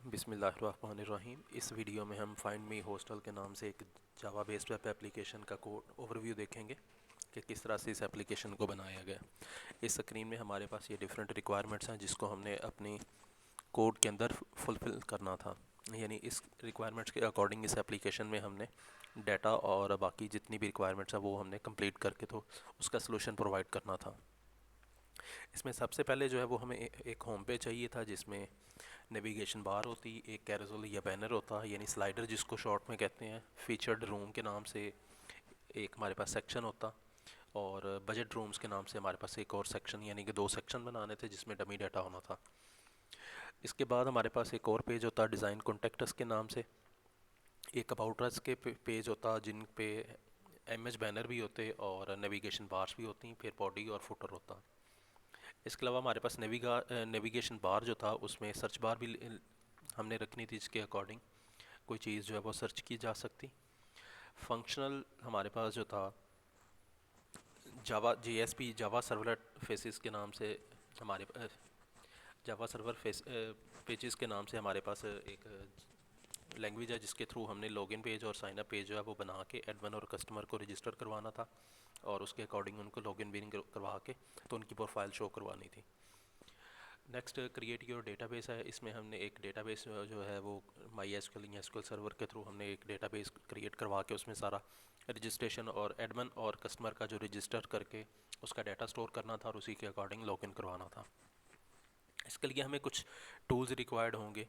बिस्मिल्लाहिर्रहमानिर्रहीम। इस वीडियो में हम फाइंड मी हॉस्टल के नाम से एक जावा बेस्ड वेब एप्लीकेशन का कोड ओवरव्यू देखेंगे कि किस तरह से इस एप्लीकेशन को बनाया गया। इस स्क्रीन में हमारे पास ये डिफरेंट रिक्वायरमेंट्स हैं जिसको हमने अपनी कोड के अंदर फुलफ़िल करना था। यानी इस रिक्वायरमेंट्स के अकॉर्डिंग इस एप्लीकेशन में हमने डाटा और बाकी जितनी भी रिक्वायरमेंट्स हैं वो हमने कंप्लीट करके तो उसका सलूशन प्रोवाइड करना था। इसमें सबसे पहले जो है वो हमें एक होम पेज चाहिए था जिसमें नेविगेशन बार होती, एक कैरोसेल या बैनर होता, यानी स्लाइडर जिसको शॉर्ट में कहते हैं, फीचर्ड रूम के नाम से एक हमारे पास सेक्शन होता, और बजट रूम्स के नाम से हमारे पास एक और सेक्शन, यानी कि दो सेक्शन बनाने थे जिसमें डमी डाटा होना था। इसके बाद हमारे पास एक और पेज होता डिज़ाइन कॉन्टेक्ट्स के नाम से, एक अबाउट अस के पेज होता जिन पे इमेज बैनर भी होते और नेविगेशन बार्स भी होती, फिर बॉडी और फुटर होता। इसके अलावा हमारे पास नेविगेशन बार जो था उसमें सर्च बार भी हमने रखनी थी जिसके अकॉर्डिंग कोई चीज़ जो है वो सर्च की जा सकती। फंक्शनल हमारे पास जो था जावा JSP जावा सर्वलेट फेसिस के नाम से, हमारे जावा सर्वर फेस पेजेस के नाम से हमारे पास एक लैंग्वेज है जिसके थ्रू हमने लॉगिन पेज और साइन अप पेज जो है वो बना के एडमिन और कस्टमर को रजिस्टर करवाना था और उसके अकॉर्डिंग उनको लॉगिन भी करवा के तो उनकी प्रोफाइल शो करवानी थी। नेक्स्ट क्रिएट योर डेटाबेस है। इसमें हमने एक डेटाबेस जो है वो MySQL या SQL सर्वर के थ्रू हमने एक डेटाबेस क्रिएट करवा के उसमें सारा रजिस्ट्रेशन और एडमिन और कस्टमर का जो रजिस्टर करके उसका डाटा स्टोर करना था और उसी के अकॉर्डिंग लॉगिन करवाना था। इसके लिए हमें कुछ टूल्स रिक्वायर्ड होंगे।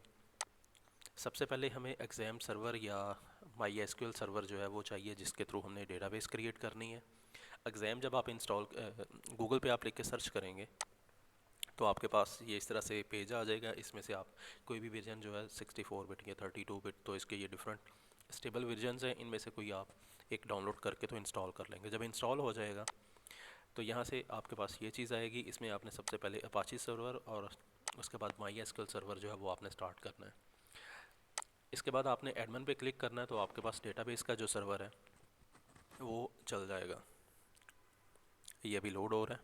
सबसे पहले हमें एग्जाम सर्वर या MySQL सर्वर जो है वो चाहिए जिसके थ्रू हमने डेटाबेस क्रिएट करनी है। एग्जाम जब आप इंस्टॉल गूगल पे आप लिख के सर्च करेंगे तो आपके पास ये इस तरह से पेज आ जाएगा। इसमें से आप कोई भी वर्जन जो है 64 बिट या 32 बिट, तो इसके ये डिफरेंट स्टेबल वर्जन्स हैं, इनमें से कोई आप एक डाउनलोड करके तो इंस्टॉल कर लेंगे। जब इंस्टॉल हो जाएगा तो यहाँ से आपके पास ये चीज़ आएगी। इसमें आपने सबसे पहले अपाची सर्वर और उसके बाद MySQL सर्वर जो है वो आपने स्टार्ट करना है। इसके बाद आपने एडमिन पे क्लिक करना है तो आपके पास डेटाबेस का जो सर्वर है वो चल जाएगा। ये अभी लोड हो रहा है।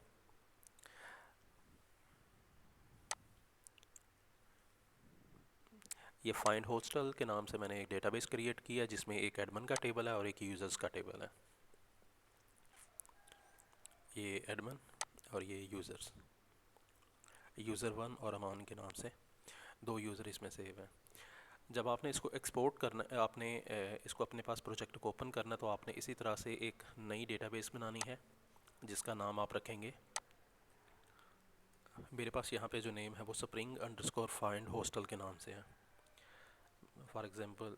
ये फाइंड हॉस्टल के नाम से मैंने एक डेटाबेस क्रिएट किया जिसमें एक एडमिन का टेबल है और एक यूज़र्स का टेबल है। ये एडमिन और ये यूज़र्स, यूज़र 1 और अमान के नाम से दो यूज़र इसमें सेव हैं। जब आपने इसको एक्सपोर्ट करना, आपने इसको अपने पास प्रोजेक्ट को ओपन करना, तो आपने इसी तरह से एक नई डेटाबेस बनानी है जिसका नाम आप रखेंगे, मेरे पास यहाँ पे जो नेम है वो spring_find_hostel के नाम से है। For example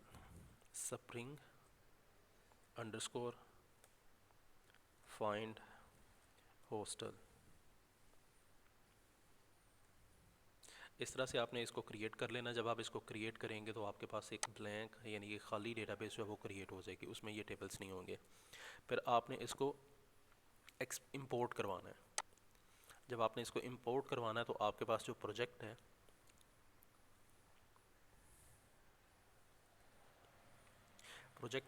spring_find_hostel। इस तरह से आपने इसको क्रिएट कर लेना। जब आप इसको क्रिएट करेंगे तो आपके पास एक ब्लैंक यानी कि खाली डेटाबेस जो है वो क्रिएट हो जाएगी, उसमें ये टेबल्स नहीं होंगे। फिर आपने इसको इंपोर्ट करवाना है। जब आपने इसको इंपोर्ट करवाना है तो आपके पास जो प्रोजेक्ट है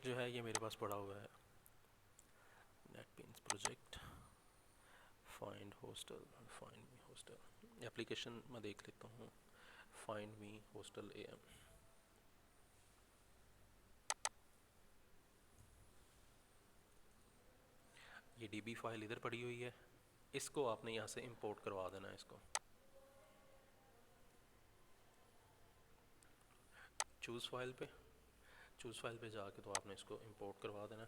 जो है ये मेरे पास पड़ा हुआ है, NetBeans project find me hostel application मैं देख लेता हूँ। फाइंड मी हॉस्टल AM, ये DB फाइल इधर पड़ी हुई है। इसको आपने यहाँ से इंपोर्ट करवा देना है। इसको चूज़ फाइल पे जाके तो आपने इसको इंपोर्ट करवा देना।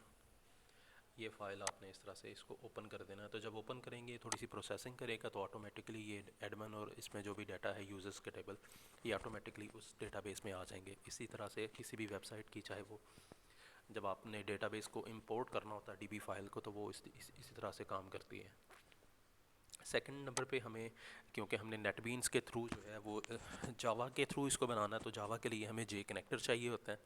ये फ़ाइल आपने इस तरह से इसको ओपन कर देना है। तो जब ओपन करेंगे थोड़ी सी प्रोसेसिंग करेगा तो ऑटोमेटिकली ये एडमिन और इसमें जो भी डाटा है यूज़र्स के टेबल, ये ऑटोमेटिकली उस डेटाबेस में आ जाएंगे। इसी तरह से किसी भी वेबसाइट की, चाहे वो जब आपने डेटाबेस को इंपोर्ट करना होता है DB फाइल को, तो वो इसी तरह से काम करती है। सेकंड नंबर पे हमें, क्योंकि हमने नेटबीन्स के थ्रू जो है वो जावा के थ्रू इसको बनाना है, तो जावा के लिए हमें J कनेक्टर चाहिए होता है।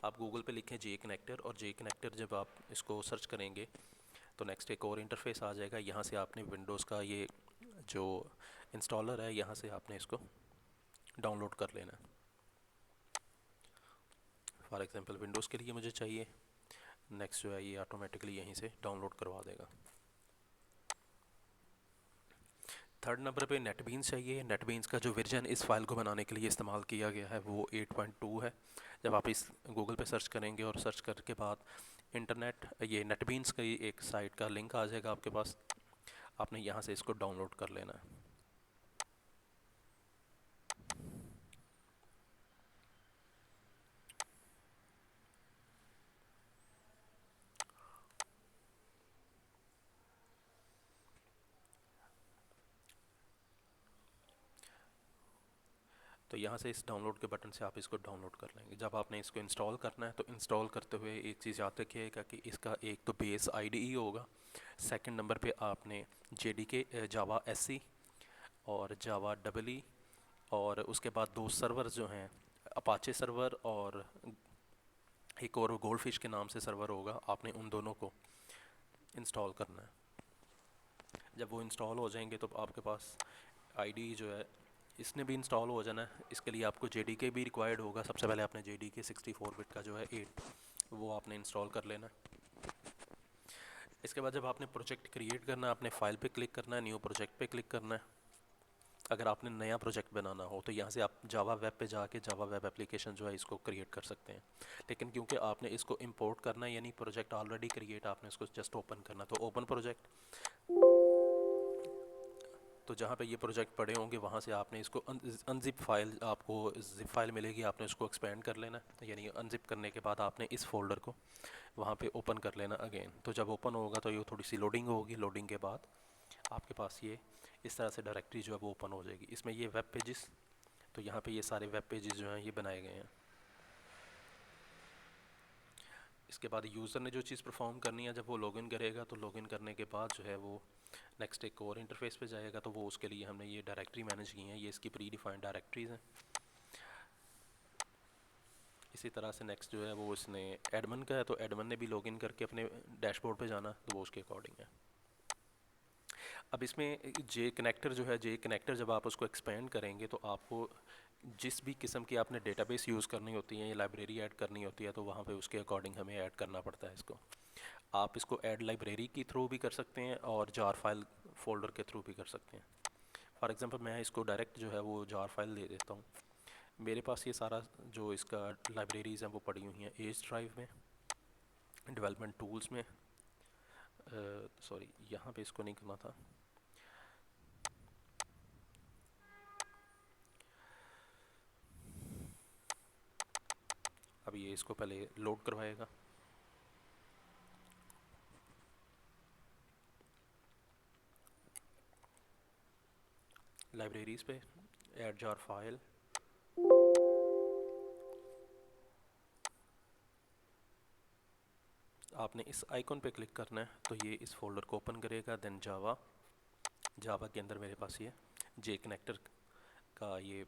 आप गूगल पे लिखें J कनेक्टर, और J कनेक्टर जब आप इसको सर्च करेंगे तो नेक्स्ट एक और इंटरफेस आ जाएगा। यहाँ से आपने विंडोज़ का ये जो इंस्टॉलर है यहाँ से आपने इसको डाउनलोड कर लेना है। फॉर एग्जांपल विंडोज़ के लिए मुझे चाहिए, नेक्स्ट जो है ये ऑटोमेटिकली यहीं से डाउनलोड करवा देगा। थर्ड नंबर पे नेटबीन्स चाहिए। नेटबीन्स का जो वर्जन इस फाइल को बनाने के लिए इस्तेमाल किया गया है वो 8.2 है। जब आप इस गूगल पे सर्च करेंगे और सर्च करने के बाद इंटरनेट ये नेटबीन्स की एक साइट का लिंक आ जाएगा आपके पास, आपने यहाँ से इसको डाउनलोड कर लेना है। तो यहाँ से इस डाउनलोड के बटन से आप इसको डाउनलोड कर लेंगे। जब आपने इसको इंस्टॉल करना है तो इंस्टॉल करते हुए एक चीज़ याद रखिएगा कि इसका एक तो बेस आईडीई होगा, सेकंड नंबर पे आपने जेडीके जावा एससी और जावा डबल ई, और उसके बाद दो सर्वर जो हैं अपाचे सर्वर और एक और गोल्डफिश के नाम से सर्वर होगा, आपने उन दोनों को इंस्टॉल करना है। जब वो इंस्टॉल हो जाएंगे तो आपके पास आईडी जो है इसने भी इंस्टॉल हो जाना है। इसके लिए आपको जेडीके भी रिक्वायर्ड होगा। सबसे पहले आपने जेडीके 64 बिट का जो है 8 वो आपने इंस्टॉल कर लेना है। इसके बाद जब आपने प्रोजेक्ट क्रिएट करना है, आपने फाइल पे क्लिक करना है, न्यू प्रोजेक्ट पे क्लिक करना है। अगर आपने नया प्रोजेक्ट बनाना हो तो यहाँ से आप जावा वेब पे जाके जावा वेब एप्लीकेशन जो है इसको क्रिएट कर सकते हैं। लेकिन क्योंकि आपने इसको इंपोर्ट करना है, यानी प्रोजेक्ट ऑलरेडी क्रिएट, आपने इसको जस्ट ओपन करना, तो ओपन प्रोजेक्ट। तो जहाँ पे ये प्रोजेक्ट पड़े होंगे वहाँ से आपने इसको अनजिप फाइल, आपको जिप फाइल मिलेगी, आपने उसको एक्सपेंड कर लेना, यानी अनजिप करने के बाद आपने इस फोल्डर को वहाँ पे ओपन कर लेना अगेन। तो जब ओपन होगा तो ये थोड़ी सी लोडिंग होगी, लोडिंग के बाद आपके पास ये इस तरह से डायरेक्टरी जो है वो ओपन हो जाएगी। इसमें ये वेब पेजेस, तो यहाँ पे ये सारे वेब पेजेस जो हैं ये बनाए गए हैं। इसके बाद यूज़र ने जो चीज़ परफॉर्म करनी है, जब वो लॉगिन करेगा तो लॉगिन करने के बाद जो है वो नेक्स्ट एक और इंटरफेस पे जाएगा, तो वो उसके लिए हमने ये डायरेक्टरी मैनेज की हैं, ये इसकी प्री डिफाइंड डायरेक्टरीज़ हैं। इसी तरह से नेक्स्ट जो है वो इसने एडमिन का है, तो एडमिन ने भी लॉगिन करके अपने डैशबोर्ड पे जाना, तो वो उसके अकॉर्डिंग है। अब इसमें जे कनेक्टर जो है, जे कनेक्टर जब आप उसको एक्सपेंड करेंगे तो आपको जिस भी किस्म की आपने डेटाबेस यूज़ करनी होती है या लाइब्रेरी ऐड करनी होती है, तो वहाँ पे उसके अकॉर्डिंग हमें ऐड करना पड़ता है इसको। आप इसको ऐड लाइब्रेरी के थ्रू भी कर सकते हैं और जार फाइल फोल्डर के थ्रू भी कर सकते हैं। फॉर एग्जांपल मैं इसको डायरेक्ट जो है वो जार फाइल दे देता हूँ। मेरे पास ये सारा जो इसका लाइब्रेरीज़ हैं वो पड़ी हुई हैं एज ड्राइव में, डेवलपमेंट टूल्स में, सॉरी यहाँ पे इसको नहीं करना था। अब ये इसको पहले लोड करवाएगा। लाइब्रेरीज़ पे ऐड जार फाइल, आपने इस आइकॉन पे क्लिक करना है तो ये इस फोल्डर को ओपन करेगा। देन जावा, जावा के अंदर मेरे पास ये जे कनेक्टर का ये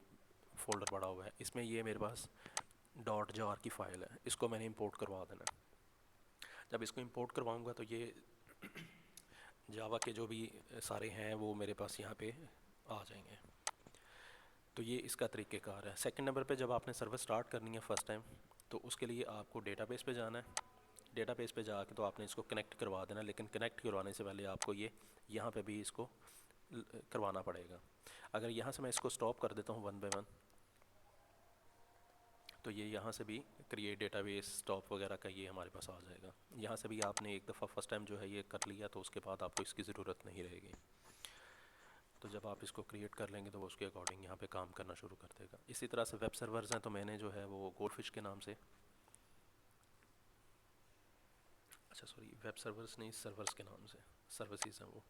फोल्डर पड़ा हुआ है, इसमें ये मेरे पास डॉट जार की फ़ाइल है, इसको मैंने इंपोर्ट करवा देना है। जब इसको इंपोर्ट करवाऊंगा तो ये जावा के जो भी सारे हैं वो मेरे पास यहाँ पे आ जाएंगे। तो ये इसका तरीक़ेकार है। सेकंड नंबर पे जब आपने सर्वर स्टार्ट करनी है फ़र्स्ट टाइम, तो उसके लिए आपको डेटाबेस पे जाना है। डेटाबेस पे जाके तो आपने इसको कनेक्ट करवा देना, लेकिन कनेक्ट करवाने से पहले आपको ये यहाँ पे भी इसको करवाना पड़ेगा। अगर यहाँ से मैं इसको स्टॉप कर देता हूँ वन बाय वन, तो ये यहाँ से भी क्रिएट डेटाबेस स्टॉप वगैरह का ये हमारे पास आ जाएगा। यहाँ से भी आपने एक दफ़ा फ़र्स्ट टाइम जो है ये कर लिया तो उसके बाद आपको इसकी ज़रूरत नहीं रहेगी। तो जब आप इसको क्रिएट कर लेंगे तो वो उसके अकॉर्डिंग यहाँ पे काम करना शुरू कर देगा। इसी तरह से वेब सर्वर्स हैं, तो मैंने जो है वो गोल्डफिश के नाम से, अच्छा सॉरी वेब सर्वर्स नहीं, सर्वर्स के नाम से सर्विसेज हैं वो।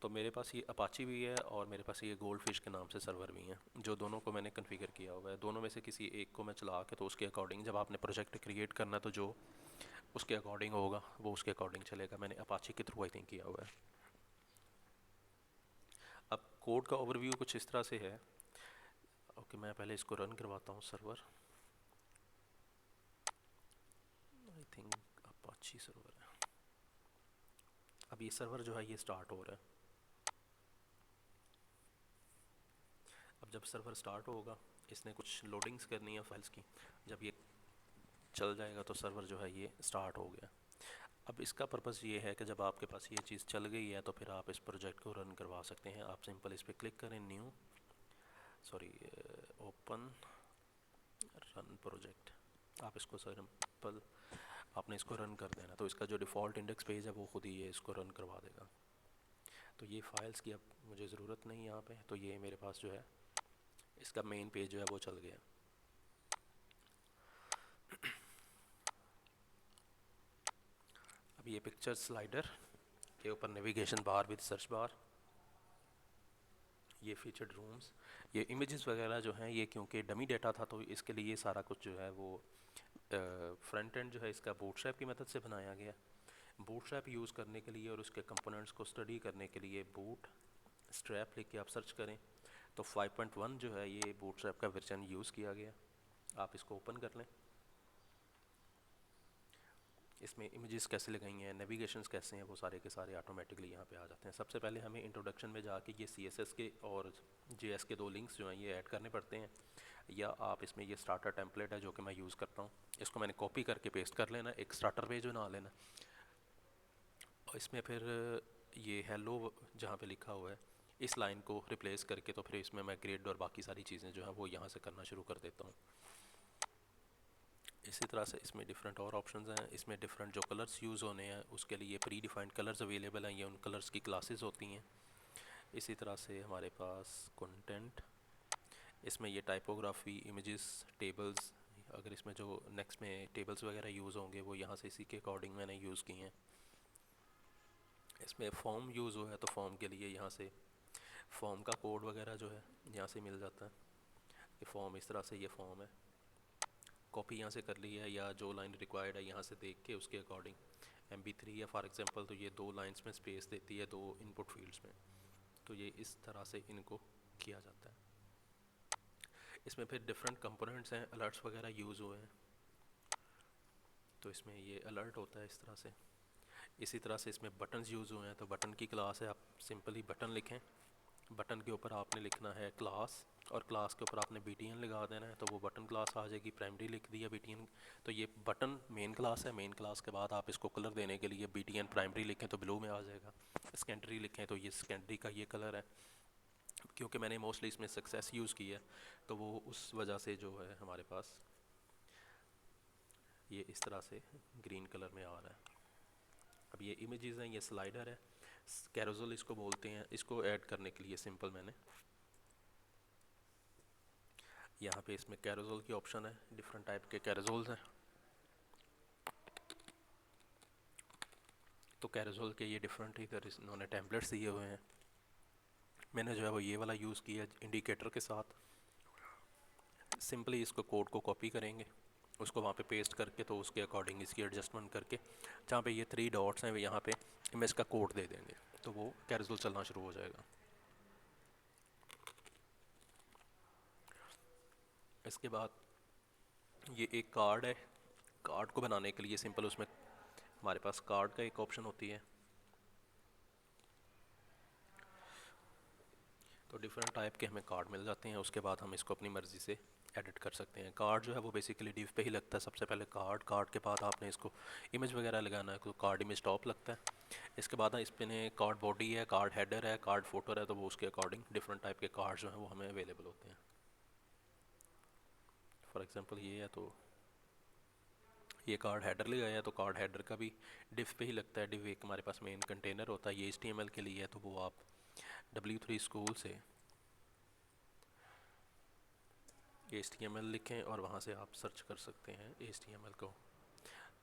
तो मेरे पास ये अपाची भी है और मेरे पास ये गोल्डफिश के नाम से सर्वर भी हैं, जो दोनों को मैंने कॉन्फ़िगर किया हुआ है। दोनों में से किसी एक को मैं चला के तो उसके अकॉर्डिंग जब आपने प्रोजेक्ट क्रिएट करना तो जो उसके अकॉर्डिंग होगा वो उसके अकॉर्डिंग चलेगा। मैंने अपाची के थ्रू आई थिंक किया हुआ है। अब कोड का ओवरव्यू कुछ इस तरह से है। ओके, मैं पहले इसको रन करवाता हूँ server. I think Apache server है। अब ये सर्वर जो है ये स्टार्ट हो रहा है। अब जब सर्वर स्टार्ट होगा, इसने कुछ लोडिंग्स करनी है फाइल्स की, जब ये चल जाएगा तो सर्वर जो है ये स्टार्ट हो गया। अब इसका पर्पज़ ये है कि जब आपके पास ये चीज़ चल गई है तो फिर आप इस प्रोजेक्ट को रन करवा सकते हैं। आप सिंपल इस पर क्लिक करें, new, sorry, open, run project. आप इसको सिंपल आपने इसको रन कर देना, तो इसका जो डिफ़ॉल्ट इंडेक्स पेज है वो खुद ही ये इसको रन करवा देगा। तो ये फाइल्स की अब मुझे ज़रूरत नहीं यहाँ पे, तो ये मेरे पास जो है इसका मेन पेज जो है वो चल गया। अब ये पिक्चर स्लाइडर के ऊपर navigation bar with search bar, ये फीचर्ड रूम्स, ये इमेजेस वगैरह जो हैं ये क्योंकि डमी डेटा था तो इसके लिए सारा कुछ जो है वो फ्रंट एंड जो है इसका बूटस्ट्रैप की मदद से बनाया गया। बूटस्ट्रैप यूज़ करने के लिए और उसके कंपोनेंट्स को स्टडी करने के लिए बूट स्ट्रैप लिख के आप सर्च करें तो 5.1 जो है ये बूटस्ट्रैप का वर्जन यूज़ किया गया। आप इसको ओपन कर लें। इसमें इमेजेस कैसे लगाई हैं, नेविगेशंस कैसे हैं, वो सारे के सारे ऑटोमेटिकली यहाँ पे आ जाते हैं। सबसे पहले हमें इंट्रोडक्शन में जाके ये CSS के और JS के 2 लिंक्स जो हैं ये ऐड करने पड़ते हैं, या आप इसमें ये स्टार्टर टेम्पलेट है जो कि मैं यूज़ करता हूँ, इसको मैंने कॉपी करके पेस्ट कर लेना, एक स्टार्टर पेज बना लेना। और इसमें फिर ये हेलो जहाँ पे लिखा हुआ है इस लाइन को रिप्लेस करके तो फिर इसमें मैं ग्रिड और बाकी सारी चीज़ें जो हैं वो यहाँ से करना शुरू कर देता हूँ। इसी तरह से इसमें डिफरेंट और ऑप्शंस हैं। इसमें डिफरेंट जो कलर्स यूज़ होने हैं उसके लिए प्री डिफाइंड कलर्स अवेलेबल हैं, ये उन कलर्स की क्लासेस होती हैं। इसी तरह से हमारे पास कंटेंट, इसमें ये टाइपोग्राफी, इमेजेस, टेबल्स, अगर इसमें जो नेक्स्ट में टेबल्स वगैरह यूज़ होंगे वो यहाँ से इसी के अकॉर्डिंग मैंने यूज़ किए हैं। इसमें फॉर्म यूज़ हुआ है तो फॉर्म के लिए यहाँ से फॉर्म का कोड वगैरह जो है यहाँ से मिल जाता है कि फॉर्म इस तरह से ये फॉर्म है, कॉपी यहाँ से कर ली है, या जो लाइन रिक्वायर्ड है यहाँ से देख के उसके अकॉर्डिंग MB3 है फॉर एग्जांपल, तो ये 2 लाइंस में स्पेस देती है 2 इनपुट फील्ड्स में, तो ये इस तरह से इनको किया जाता है। इसमें फिर डिफरेंट कंपोनेंट्स हैं, अलर्ट्स वगैरह यूज़ हुए हैं, तो इसमें ये अलर्ट होता है इस तरह से। इसी तरह से इसमें बटन्स यूज़ हुए हैं, तो बटन की क्लास है, आप सिंपली बटन लिखें, बटन के ऊपर आपने लिखना है क्लास, और क्लास के ऊपर आपने BTN लगा देना है तो वो बटन क्लास आ जाएगी। प्राइमरी लिख दिया BTN, तो ये बटन मेन क्लास है। मेन क्लास के बाद आप इसको कलर देने के लिए BTN प्राइमरी लिखें तो ब्लू में आ जाएगा, सेकेंडरी लिखें तो ये सेकेंडरी का ये कलर है। क्योंकि मैंने मोस्टली इसमें सक्सेस यूज़ की है तो वो उस वजह से जो है हमारे पास ये इस तरह से ग्रीन कलर में आ रहा है। अब ये इमेजेस हैं, ये स्लाइडर है, कैरोसल इसको बोलते हैं। इसको ऐड करने के लिए सिंपल मैंने यहाँ पे इसमें कैरोसल की ऑप्शन है, डिफरेंट टाइप के कैरोसल्स हैं, तो कैरोसल के ये डिफरेंट इधर इन्होंने टेम्पलेट्स दिए हुए हैं। मैंने जो है वो ये वाला यूज़ किया इंडिकेटर के साथ। सिंपली इसको कोड को कॉपी करेंगे, उसको वहाँ पे पेस्ट करके तो उसके अकॉर्डिंग इसकी एडजस्टमेंट करके जहाँ पे ये 3 डॉट्स हैं वो यहाँ पे इमेज का कोड दे देंगे तो वो कैरोसल चलना शुरू हो जाएगा। इसके बाद ये एक कार्ड है, कार्ड को बनाने के लिए सिंपल उसमें हमारे पास कार्ड का एक ऑप्शन होती है, तो डिफरेंट टाइप के हमें कार्ड मिल जाते हैं। उसके बाद हम इसको अपनी मर्ज़ी से एडिट कर सकते हैं। कार्ड जो है वो बेसिकली डिव पे ही लगता है। सबसे पहले कार्ड, कार्ड के बाद आपने इसको इमेज वगैरह लगाना है तो कार्ड इमेज टॉप लगता है। इसके बाद इस पे कार्ड बॉडी है, कार्ड हेडर है, कार्ड फोटो है, तो वो उसके अकॉर्डिंग डिफरेंट टाइप के कार्ड जो हैं वो हमें अवेलेबल होते हैं। फॉर एग्जांपल ये है तो ये कार्ड हेडर लगाया है तो कार्ड हेडर का भी डिव पे ही लगता है। डिव एक हमारे पास मेन कंटेनर होता है, ये HTML के लिए है तो वो आप W3 स्कूल से HTML लिखें और वहाँ से आप सर्च कर सकते हैं HTML को।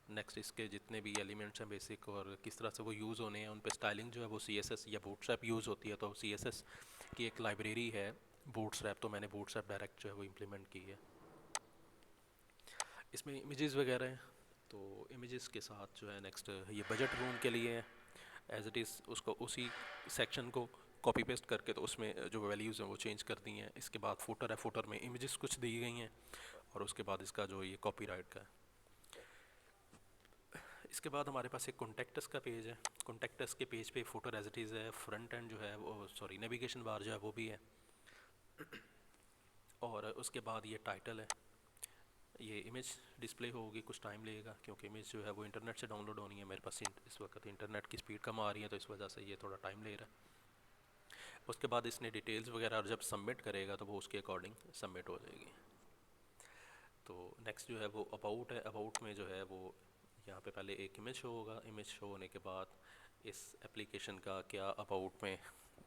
नेक्स्ट इसके जितने भी एलिमेंट्स हैं बेसिक और किस तरह से वो यूज़ होने हैं, उन पे स्टाइलिंग जो है वो CSS या बूटस्ट्रैप यूज़ होती है। तो CSS की एक लाइब्रेरी है बूटस्ट्रैप, तो मैंने बूटस्ट्रैप डायरेक्ट जो है वो इम्प्लीमेंट की है। इसमें इमेजेस वगैरह हैं, तो इमेजेस के साथ जो है नेक्स्ट ये बजट रूम के लिए है। एज इट इज़ उसको उसी सेक्शन को कॉपी पेस्ट करके तो उसमें जो वैल्यूज़ हैं वो चेंज कर दी हैं। इसके बाद फुटर है, फुटर में इमेजेस कुछ दी गई हैं, और उसके बाद इसका जो ये कॉपीराइट का है। इसके बाद हमारे पास एक कॉन्टेक्टस का पेज है। कॉन्टेक्टस के पेज पे फुटर एज इट इज़ है, फ्रंट एंड जो है वो सॉरी नेविगेशन बार जो है वो भी है, और उसके बाद ये टाइटल है। ये इमेज डिस्प्ले होगी, कुछ टाइम लगेगा क्योंकि इमेज जो है वो इंटरनेट से डाउनलोड होनी है। मेरे पास इस वक्त इंटरनेट की स्पीड कम आ रही है, तो इस वजह से ये थोड़ा टाइम ले रहा है। उसके बाद इसने डिटेल्स वगैरह जब सबमिट करेगा तो वो उसके अकॉर्डिंग सबमिट हो जाएगी। तो नेक्स्ट जो है वो अबाउट है। अबाउट में जो है वो यहाँ पे पहले एक इमेज शो होगा। इमेज शो होने के बाद इस एप्लीकेशन का क्या अबाउट में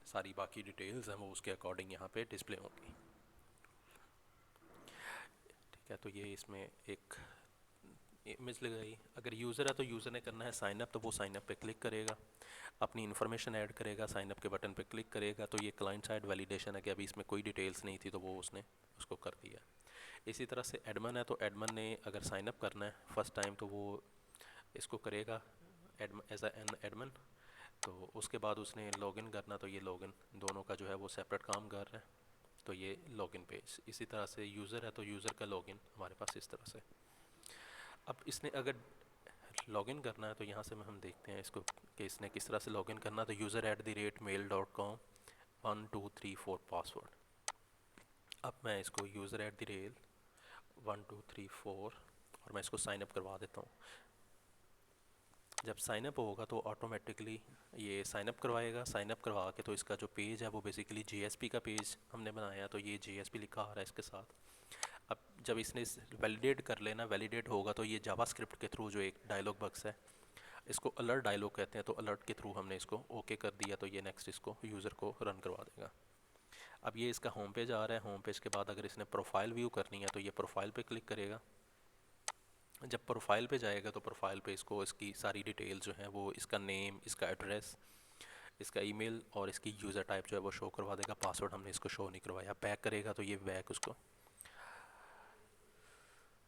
सारी बाकी डिटेल्स हैं वो उसके अकॉर्डिंग यहाँ पे डिस्प्ले होंगी। ठीक है, तो ये इसमें एक इमेज लगाई। अगर यूज़र है तो यूज़र ने करना है साइन अप, तो वो साइन अप पे क्लिक करेगा, अपनी इन्फॉर्मेशन ऐड करेगा, साइन अप के बटन पे क्लिक करेगा। तो ये क्लाइंट साइड वैलिडेशन है कि अभी इसमें कोई डिटेल्स नहीं थी, तो वो उसने उसको कर दिया। इसी तरह से एडमन है, तो एडमन ने अगर साइन अप करना है फर्स्ट टाइम तो वो इसको करेगा एज एन एडमन। तो उसके बाद उसने लॉगिन करना, तो ये लॉगिन दोनों का जो है वो सेपरेट काम कर रहा है। तो ये लॉगिन पेज। इसी तरह से यूज़र है तो यूज़र का लॉगिन हमारे पास इस तरह से। अब इसने अगर लॉगिन करना है तो यहाँ से हम देखते हैं इसको कि इसने किस तरह से लॉगिन करना। तो user@mail.com 1234 पासवर्ड। अब मैं इसको user@1234 और मैं इसको साइन अप करवा देता हूँ। जब साइन अप होगा तो ऑटोमेटिकली ये साइन अप करवाएगा। साइन अप करवा के तो इसका जो पेज है वो बेसिकली जीएसपी का पेज हमने बनाया, तो ये जीएसपी लिखा आ रहा है इसके साथ। अब जब इसने वैलिडेट कर लेना, वैलिडेट होगा तो ये जावास्क्रिप्ट के थ्रू जो एक डायलॉग बॉक्स है, इसको अलर्ट डायलॉग कहते हैं, तो अलर्ट के थ्रू हमने इसको ओके कर दिया, तो ये नेक्स्ट इसको यूज़र को रन करवा देगा। अब ये इसका होम पेज आ रहा है। होम पेज के बाद अगर इसने प्रोफाइल व्यू करनी है तो ये प्रोफाइल पे क्लिक करेगा। जब प्रोफाइल पे जाएगा तो प्रोफाइल पे इसको इसकी सारी डिटेल जो है वो इसका नेम, इसका एड्रेस, इसका ईमेल और इसकी यूज़र टाइप जो है वो शो करवा देगा। पासवर्ड हमने इसको शो नहीं करवाया। बैक करेगा तो ये बैक उसको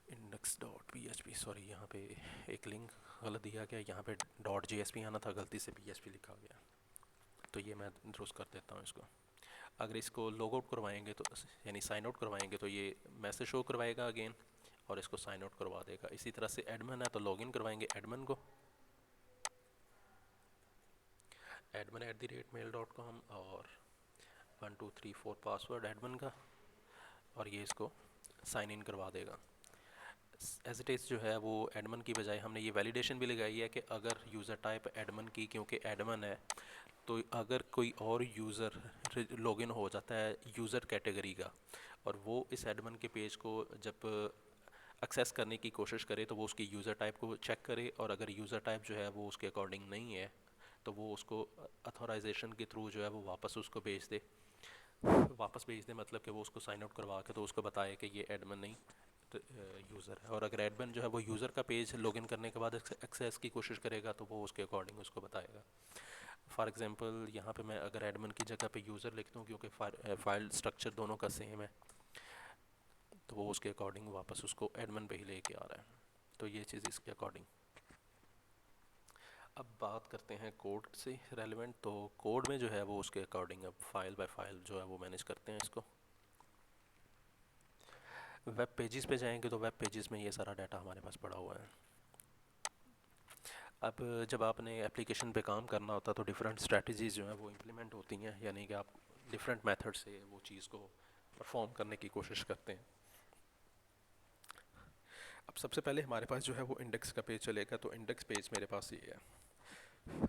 index.php, सॉरी यहाँ पे एक लिंक गलत दिया गया, यहाँ पे .jsp आना था, गलती से php लिखा गया, तो ये मैं दुरुस्त कर देता हूँ इसको। अगर इसको लॉग आउट करवाएंगे तो यानी साइन आउट करवाएंगे तो ये मैसेज शो करवाएगा अगेन और इसको साइन आउट करवा देगा। इसी तरह से एडमिन है तो लॉगिन करवाएंगे एडमिन को, admin@mail.com और 1234 पासवर्ड एडमिन का, और ये इसको साइन इन करवा देगा। एज इट इज़ जो है वो एडमिन की बजाय हमने ये वैलिडेशन भी लगाई है कि अगर यूज़र टाइप एडमिन की, क्योंकि एडमिन है, तो अगर कोई और यूज़र लॉगिन हो जाता है यूज़र कैटेगरी का और वो इस एडमिन के पेज को जब एक्सेस करने की कोशिश करे तो वो उसकी यूज़र टाइप को चेक करे, और अगर यूज़र टाइप जो है वो उसके अकॉर्डिंग नहीं है तो वो उसको अथोराइजेशन के थ्रू जो है वो वापस उसको भेज दे। वापस भेज दे मतलब कि वो उसको साइन आउट करवा के तो उसको बताए कि ये एडमिन नहीं यूज़र है। और अगर एडमिन जो है वो यूज़र का पेज लॉगिन करने के बाद एक्सेस की कोशिश करेगा तो वो उसके अकॉर्डिंग उसको बताएगा। फॉर एग्जांपल यहाँ पे मैं अगर एडमिन की जगह पे यूज़र लिख दूँ, क्योंकि फाइल स्ट्रक्चर दोनों का सेम है, तो वो उसके अकॉर्डिंग वापस उसको एडमिन पे ही लेके आ रहा है। तो ये चीज़ इसके अकॉर्डिंग। अब बात करते हैं कोड से रेलिवेंट। तो कोड में जो है वो उसके अकॉर्डिंग अब फाइल बाय फाइल जो है वो मैनेज करते हैं इसको। वेब पेजेस पे जाएंगे तो वेब पेजेस में ये सारा डाटा हमारे पास पड़ा हुआ है। अब जब आपने एप्लीकेशन पे काम करना होता है तो डिफरेंट स्ट्रेटजीज़ जो हैं वो इम्प्लीमेंट होती हैं, यानी कि आप डिफरेंट मेथड से वो चीज़ को परफॉर्म करने की कोशिश करते हैं। अब सबसे पहले हमारे पास जो है वो इंडेक्स का पेज चलेगा। तो इंडेक्स पेज मेरे पास ये है।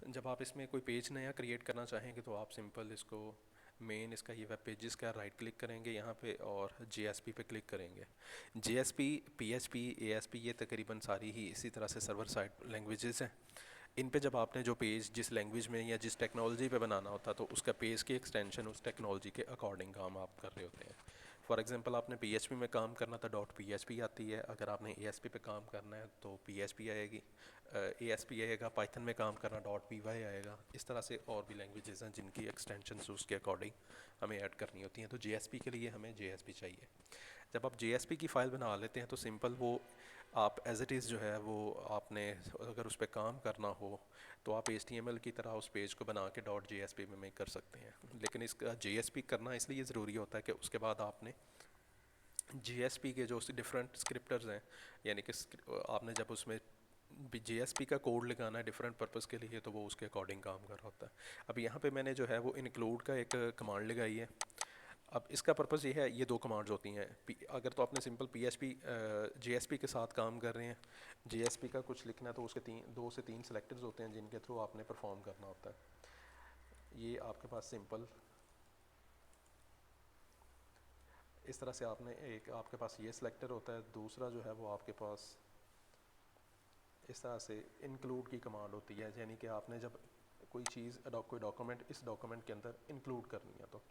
जब आप इसमें कोई पेज नया क्रिएट करना चाहेंगे तो आप सिंपल इसको मेन इसका ये वेब पेजेस का राइट क्लिक करेंगे यहाँ पे और JSP पे क्लिक करेंगे। JSP, PHP, ASP ये तकरीबन सारी ही इसी तरह से सर्वर साइड लैंग्वेजेस हैं। इन पे जब आपने जो पेज जिस लैंग्वेज में या जिस टेक्नोलॉजी पे बनाना होता तो उसका पेज की एक्सटेंशन उस टेक्नोलॉजी के अकॉर्डिंग काम आप कर रहे होते हैं। फॉर एग्जांपल आपने PHP में काम करना था .php आती है, अगर आपने ASP पे काम करना है तो PHP आएगी, ASP आएगा, पाइथन में काम करना .py आएगा। इस तरह से और भी लैंग्वेजेस हैं जिनकी एक्सटेंशन उसके अकॉर्डिंग हमें ऐड करनी होती हैं। तो JSP के लिए हमें JSP चाहिए। जब आप JSP की फ़ाइल बना लेते हैं तो सिंपल वो आप एज इट इज़ जो है वो आपने अगर उस पर काम करना हो तो आप HTML की तरह उस पेज को बना के .JSP में मेक कर सकते हैं। लेकिन इसका JSP करना इसलिए ज़रूरी होता है कि उसके बाद आपने JSP के जो डिफरेंट स्क्रिप्टर्स हैं, यानी कि आपने जब उसमें JSP का कोड लगाना है डिफरेंट पर्पस के लिए तो वो उसके अकॉर्डिंग काम कर रहा होता है। अब यहाँ पे मैंने जो है वो इंक्लूड का एक कमांड लगाई है। अब इसका पर्पज़ ये है, ये दो कमांड्स होती हैं। अगर तो आपने सिंपल PHP JSP के साथ काम कर रहे हैं, JSP का कुछ लिखना है तो उसके दो से तीन सेलेक्टर्स होते हैं जिनके थ्रू आपने परफॉर्म करना होता है। ये आपके पास सिंपल इस तरह से आपने एक आपके पास ये सिलेक्टर होता है, दूसरा जो है वो आपके पास इस तरह से इंक्लूड की कमांड होती है, यानी कि आपने जब कोई चीज़ कोई डॉक्यूमेंट इस डॉक्यूमेंट के अंदर इंक्लूड करनी है तो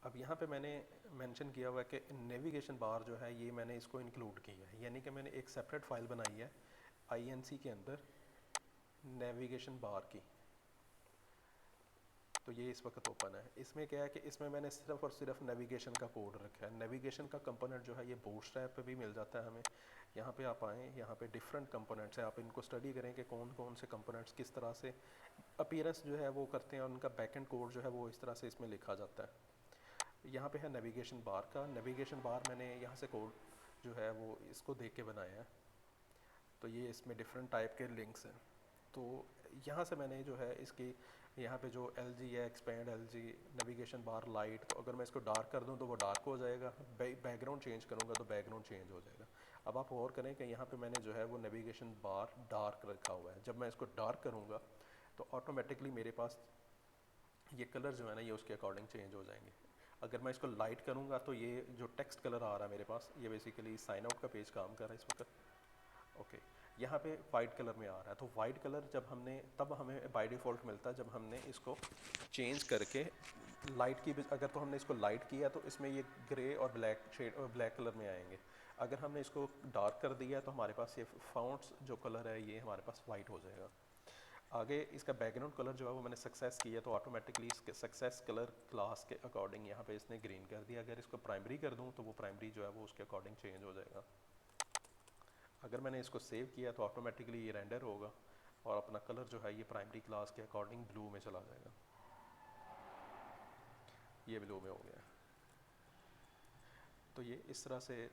अब यहाँ पे मैंने मेंशन किया हुआ है कि नेविगेशन बार जो है ये मैंने इसको इंक्लूड किया है, यानी कि मैंने एक सेपरेट फाइल बनाई है INC के अंदर नेविगेशन बार की। तो ये इस वक्त ओपन है। इसमें क्या है कि इसमें मैंने सिर्फ और सिर्फ नेविगेशन का कोड रखा है। नेविगेशन का कंपोनेंट जो है ये बूटस्ट्रैप पे भी मिल जाता है हमें। यहाँ पे आप आएँ, यहाँ पे डिफरेंट कंपोनेंट्स हैं, आप इनको स्टडी करें कि कौन कौन से कंपोनेंट्स किस तरह से अपीयरेंस जो है वो करते हैं, उनका बैकएंड कोड जो है वो इस तरह से इसमें लिखा जाता है। यहाँ पे है नेविगेशन बार का। नेविगेशन बार मैंने यहाँ से कोड जो है वो इसको देख के बनाया है। तो ये इसमें डिफरेंट टाइप के लिंक्स हैं। तो यहाँ से मैंने जो है इसकी यहाँ पे जो LG है, expand LG navigation bar light, तो अगर मैं इसको डार्क कर दूँ तो वो डार्क हो जाएगा, बैकग्राउंड चेंज करूँगा तो बैकग्राउंड चेंज हो जाएगा। अब आप गौर करें कि यहाँ पे मैंने जो है वो नेविगेशन बार डार्क रखा हुआ है। जब मैं इसको डार्क करूँगा तो ऑटोमेटिकली मेरे पास ये कलर जो है ना ये उसके अकॉर्डिंग चेंज हो जाएंगे। अगर मैं इसको लाइट करूँगा तो ये जो टेक्स्ट कलर आ रहा है मेरे पास, ये बेसिकली साइन आउट का पेज काम कर रहा है इस वक्त। ओके, यहाँ पे वाइट कलर में आ रहा है, तो वाइट कलर जब हमने तब हमें बाय डिफ़ॉल्ट मिलता है जब हमने इसको चेंज करके लाइट की, अगर तो हमने इसको लाइट किया तो इसमें ये ग्रे और ब्लैक शेड और ब्लैक कलर में आएंगे। अगर हमने इसको डार्क कर दिया तो हमारे पास ये फाउंट्स जो कलर है ये हमारे पास वाइट हो जाएगा। आगे इसका बैकग्राउंड कलर जो है वो मैंने सक्सेस किया तो ऑटोमेटिकली इसके सक्सेस कलर क्लास के अकॉर्डिंग यहाँ पे इसने ग्रीन कर दिया। अगर इसको प्राइमरी कर दूँ तो वो प्राइमरी जो है वो उसके अकॉर्डिंग चेंज हो जाएगा। अगर मैंने इसको सेव किया तो ऑटोमेटिकली ये रेंडर होगा और अपना कलर जो है ये प्राइमरी क्लास के अकॉर्डिंग ब्लू में चला जाएगा। ये ब्लू में हो गया। तो ये इस तरह से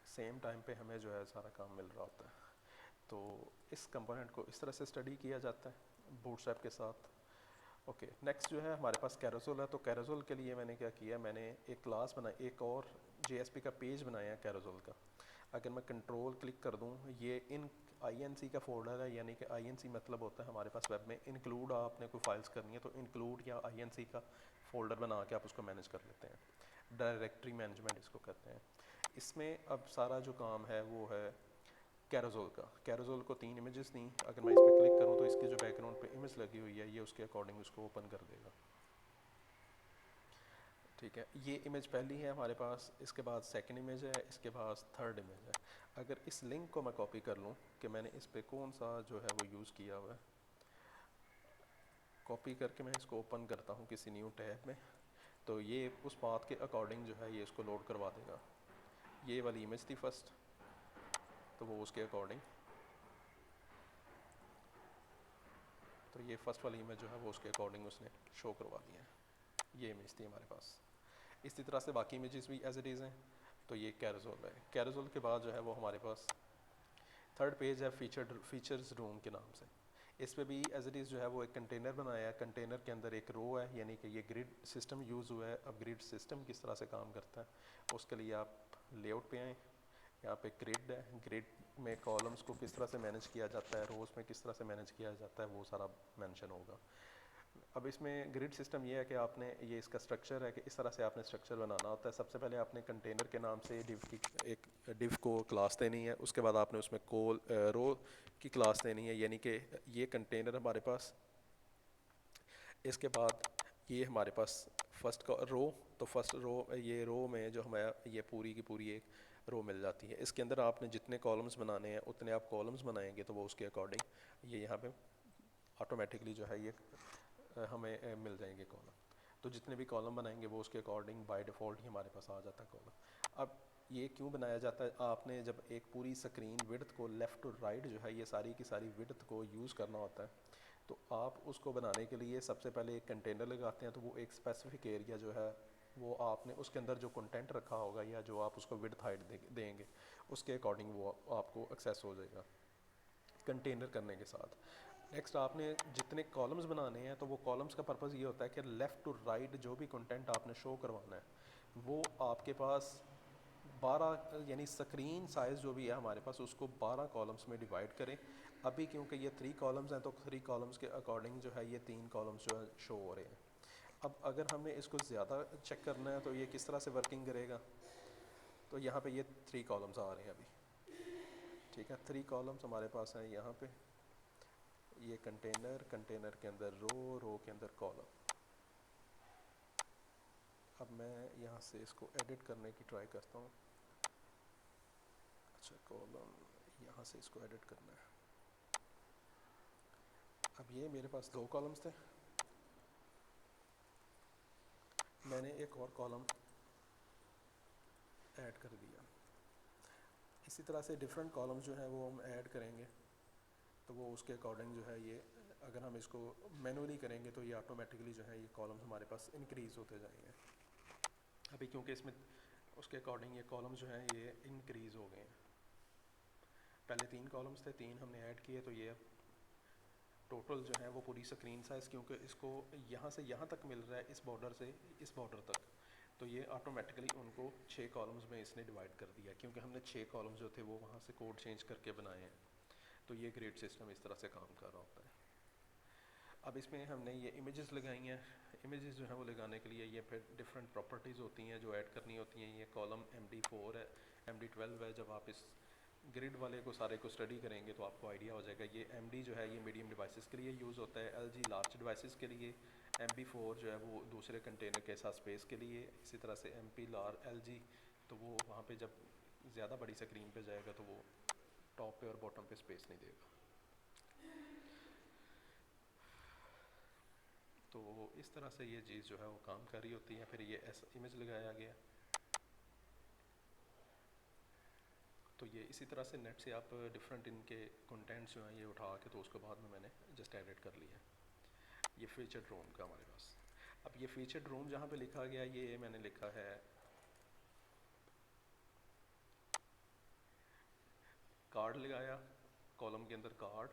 सेम टाइम पे हमें जो है सारा काम मिल रहा होता है। तो इस कंपोनेंट को इस तरह से स्टडी किया जाता है बूटस्ट्रैप के साथ। ओके, नेक्स्ट जो है हमारे पास कैरोसोल है। तो कैरोसोल के लिए मैंने क्या किया, मैंने एक क्लास बनाई, एक और JSP का पेज बनाया है कैरोसोल का। अगर मैं कंट्रोल क्लिक कर दूं, ये इन INC का फोल्डर है, यानी कि INC मतलब होता है हमारे पास वेब में इंक्लूड, आपने कोई फाइल्स करनी है तो इंक्लूड या INC का फोल्डर बना के आप उसको मैनेज कर लेते हैं। डायरेक्टरी मैनेजमेंट इसको करते हैं। इसमें अब सारा जो काम है वो है कैरोसोल का। कैरोसोल को 3 इमेजेस थी, अगर मैं इस पर क्लिक करूँ तो इसके जो बैकग्राउंड पे इमेज लगी हुई है ये उसके अकॉर्डिंग उसको ओपन कर देगा। ठीक है, ये इमेज पहली है हमारे पास, इसके बाद सेकंड इमेज है, इसके बाद थर्ड इमेज है। अगर इस लिंक को मैं कॉपी कर लूँ कि मैंने इस पर कौन सा जो है वो यूज़ किया हुआ है, कॉपी करके मैं इसको ओपन करता हूँ किसी न्यू टैब में, तो ये उस पाथ के अकॉर्डिंग जो है ये इसको लोड करवा देगा। ये वाली इमेज थी फर्स्ट, तो वो उसके अकॉर्डिंग, तो ये फर्स्ट वाली इमेज जो है वो उसके अकॉर्डिंग उसने शो करवा दी है। ये इमेज थी हमारे पास। इसी तरह से बाकी इमेजेस भी एज इट इज़ हैं। तो ये कैरोसोल है। कैरोसोल के बाद जो है वो हमारे पास थर्ड पेज है फीचर्स रूम के नाम से। इस पे भी एज इट इज़ जो है वो एक कंटेनर बनाया है। कंटेनर के अंदर एक रो है, यानी कि ये ग्रिड सिस्टम यूज़ हुआ है। अब ग्रिड सिस्टम किस तरह से काम करता है उसके लिए आप लेआउट पे आएँ, यहाँ पे ग्रिड है। ग्रिड में कॉलम्स को किस तरह से मैनेज किया जाता है, रोज़ में किस तरह से मैनेज किया जाता है, वो सारा मेंशन होगा। अब इसमें ग्रिड सिस्टम ये है कि आपने, ये इसका स्ट्रक्चर है कि इस तरह से आपने स्ट्रक्चर बनाना होता है। सबसे पहले आपने कंटेनर के नाम से डिव की एक डिव को क्लास देनी है, उसके बाद आपने उसमें रो की क्लास देनी है, यानी कि ये कंटेनर हमारे पास। इसके बाद ये हमारे पास फर्स्ट का रो, तो फर्स्ट रो, ये रो में जो हमारा ये पूरी की पूरी एक रो मिल जाती है। इसके अंदर आपने जितने कॉलम्स बनाने हैं उतने आप कॉलम्स बनाएंगे, तो वो उसके अकॉर्डिंग ये यहाँ पे ऑटोमेटिकली जो है ये हमें मिल जाएंगे कॉलम। तो जितने भी कॉलम बनाएंगे वो उसके अकॉर्डिंग बाय डिफ़ॉल्ट ही हमारे पास आ जाता है कॉलम। अब ये क्यों बनाया जाता है, आपने जब एक पूरी स्क्रीन विड्थ को लेफ़्ट टू राइट जो है ये सारी की सारी विड्थ को यूज़ करना होता है, तो आप उसको बनाने के लिए सबसे पहले एक कंटेनर लगाते हैं। तो वो एक स्पेसिफिक एरिया जो है वो आपने उसके अंदर जो कंटेंट रखा होगा या जो आप उसको विड्थ हाइट देंगे उसके अकॉर्डिंग वो आपको एक्सेस हो जाएगा कंटेनर करने के साथ। नेक्स्ट आपने जितने कॉलम्स बनाने हैं तो वो कॉलम्स का पर्पज़ ये होता है कि लेफ़्ट टू राइट जो भी कंटेंट आपने शो करवाना है वो आपके पास 12 यानी स्क्रीन साइज़ जो भी है हमारे पास उसको 12 कॉलम्स में डिवाइड करें। अभी क्योंकि ये 3 कॉलम्स हैं तो 3 कॉलम्स के अकॉर्डिंग जो है ये 3 कॉलम्स जो है शो हो रहे हैं। अब अगर हमने इसको ज़्यादा चेक करना है तो ये किस तरह से वर्किंग करेगा। तो यहाँ पे ये 3 कॉलम्स आ रहे हैं अभी, ठीक है। 3 कॉलम्स हमारे पास हैं यहाँ पे, ये कंटेनर, कंटेनर के अंदर रो, रो के अंदर कॉलम। अब मैं यहाँ से इसको एडिट करने की ट्राई करता हूँ। अच्छा, कॉलम यहाँ से इसको एडिट करना है। अब ये मेरे पास 2 कॉलम्स थे, मैंने एक और कॉलम ऐड कर दिया। इसी तरह से डिफरेंट कॉलम्स जो हैं वो हम ऐड करेंगे तो वो उसके अकॉर्डिंग जो है ये, अगर हम इसको मैनुअली करेंगे तो ये ऑटोमेटिकली जो है ये कॉलम्स हमारे पास इंक्रीज़ होते जाएंगे। अभी क्योंकि इसमें उसके अकॉर्डिंग ये कॉलम्स जो हैं ये इंक्रीज़ हो गए हैं। पहले 3 कॉलम्स थे, 3 हमने ऐड किए तो ये टोटल जो है वो पूरी स्क्रीन साइज़, क्योंकि इसको यहाँ से यहाँ तक मिल रहा है, इस बॉर्डर से इस बॉर्डर तक, तो ये ऑटोमेटिकली उनको 6 कॉलम्स में इसने डिवाइड कर दिया, क्योंकि हमने 6 कॉलम्स जो थे वो वहाँ से कोड चेंज करके बनाए हैं। तो ये ग्रिड सिस्टम इस तरह से काम कर रहा होता है। अब इसमें हमने ये इमेजेस लगाई हैं। इमेजेस जो है वो लगाने के लिए ये फिर डिफरेंट प्रॉपर्टीज़ होती हैं जो ऐड करनी होती हैं। ये कॉलम MD4 है, MD12 है। जब आप इस ग्रिड वाले को सारे को स्टडी करेंगे तो आपको आइडिया हो जाएगा। ये MD जो है ये मीडियम डिवाइसेस के लिए यूज़ होता है, LG लार्ज डिवाइसेस के लिए, MB4 जो है वो दूसरे कंटेनर के साथ स्पेस के लिए, इसी तरह से MP लार LG तो वो वहाँ पे जब ज़्यादा बड़ी स्क्रीन पे जाएगा तो वो टॉप पे और बॉटम पे स्पेस नहीं देगा। तो इस तरह से ये चीज़ जो है वो काम कर रही होती है। फिर ये ऐसा इमेज लगाया गया, तो ये इसी तरह से नेट से आप डिफरेंट इनके कंटेंट्स जो हैं ये उठा के तो उसके बाद में मैंने जस्ट एडिट कर लिया। ये फीचर्ड रूम का हमारे पास। अब ये फीचर्ड रूम जहाँ पे लिखा गया ये मैंने लिखा है कार्ड लगाया, कॉलम के अंदर कार्ड,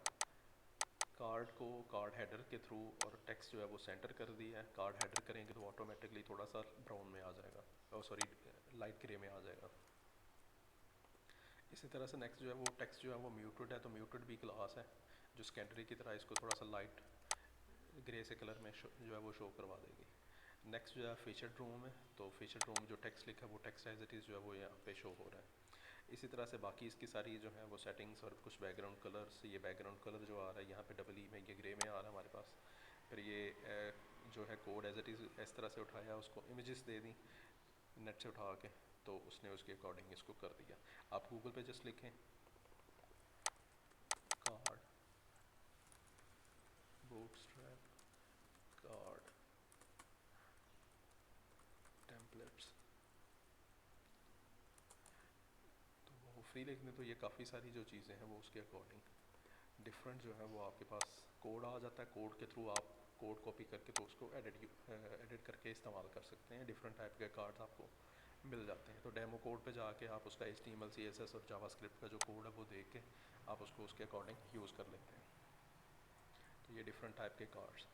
कार्ड को कार्ड हेडर के थ्रू और टेक्स्ट जो है वो सेंटर कर दिया है। कार्ड हेडर करेंगे तो ऑटोमेटिकली थोड़ा सा ब्राउन में आ जाएगा, सॉरी लाइट ग्रे में आ जाएगा। इसी तरह से नेक्स्ट जो है वो टेक्स्ट जो है वो म्यूटेड है, तो म्यूटेड भी क्लास है जो सेकेंडरी की तरह इसको थोड़ा सा लाइट ग्रे से कलर में जो है वो शो करवा देगी। नेक्स्ट जो है फीचर्ड रूम है, तो फीचर्ड रूम जो टेक्स्ट लिखा है वो टेक्स्ट एज इट इज़ जो है वो यहाँ पे शो हो रहा है। इसी तरह से बाकी इसकी सारी जो है वो सेटिंग्स और कुछ बैकग्राउंड कलर्स, ये बैकग्राउंड कलर जो आ रहा है यहाँ पे डबल ई में ये ग्रे में आ रहा है हमारे पास। फिर ये जो है कोड एज इट इज़ इस तरह से उठाया, उसको इमेजेस दे दी नेट से उठा के, तो उसने उसके अकॉर्डिंग इसको कर दिया। आप गूगल पे जस्ट लिखें कार्ड बूटस्ट्रैप कार्ड टेम्पलेट्स, तो वो फ्री लिखने तो ये काफ़ी सारी जो चीज़ें हैं वो उसके अकॉर्डिंग डिफरेंट जो है वो आपके पास कोड आ जाता है। कोड के थ्रू आप कोड कॉपी करके तो उसको एडिट करके इस्तेमाल कर सकते हैं। डिफरेंट टाइप के कार्ड्स आपको मिल जाते हैं। तो डेमो कोड पे जाके आप उसका HTML CSS और जावास्क्रिप्ट का जो कोड है वो देख के आप उसको उसके अकॉर्डिंग यूज़ कर लेते हैं। तो ये डिफरेंट टाइप के कार्ड्स,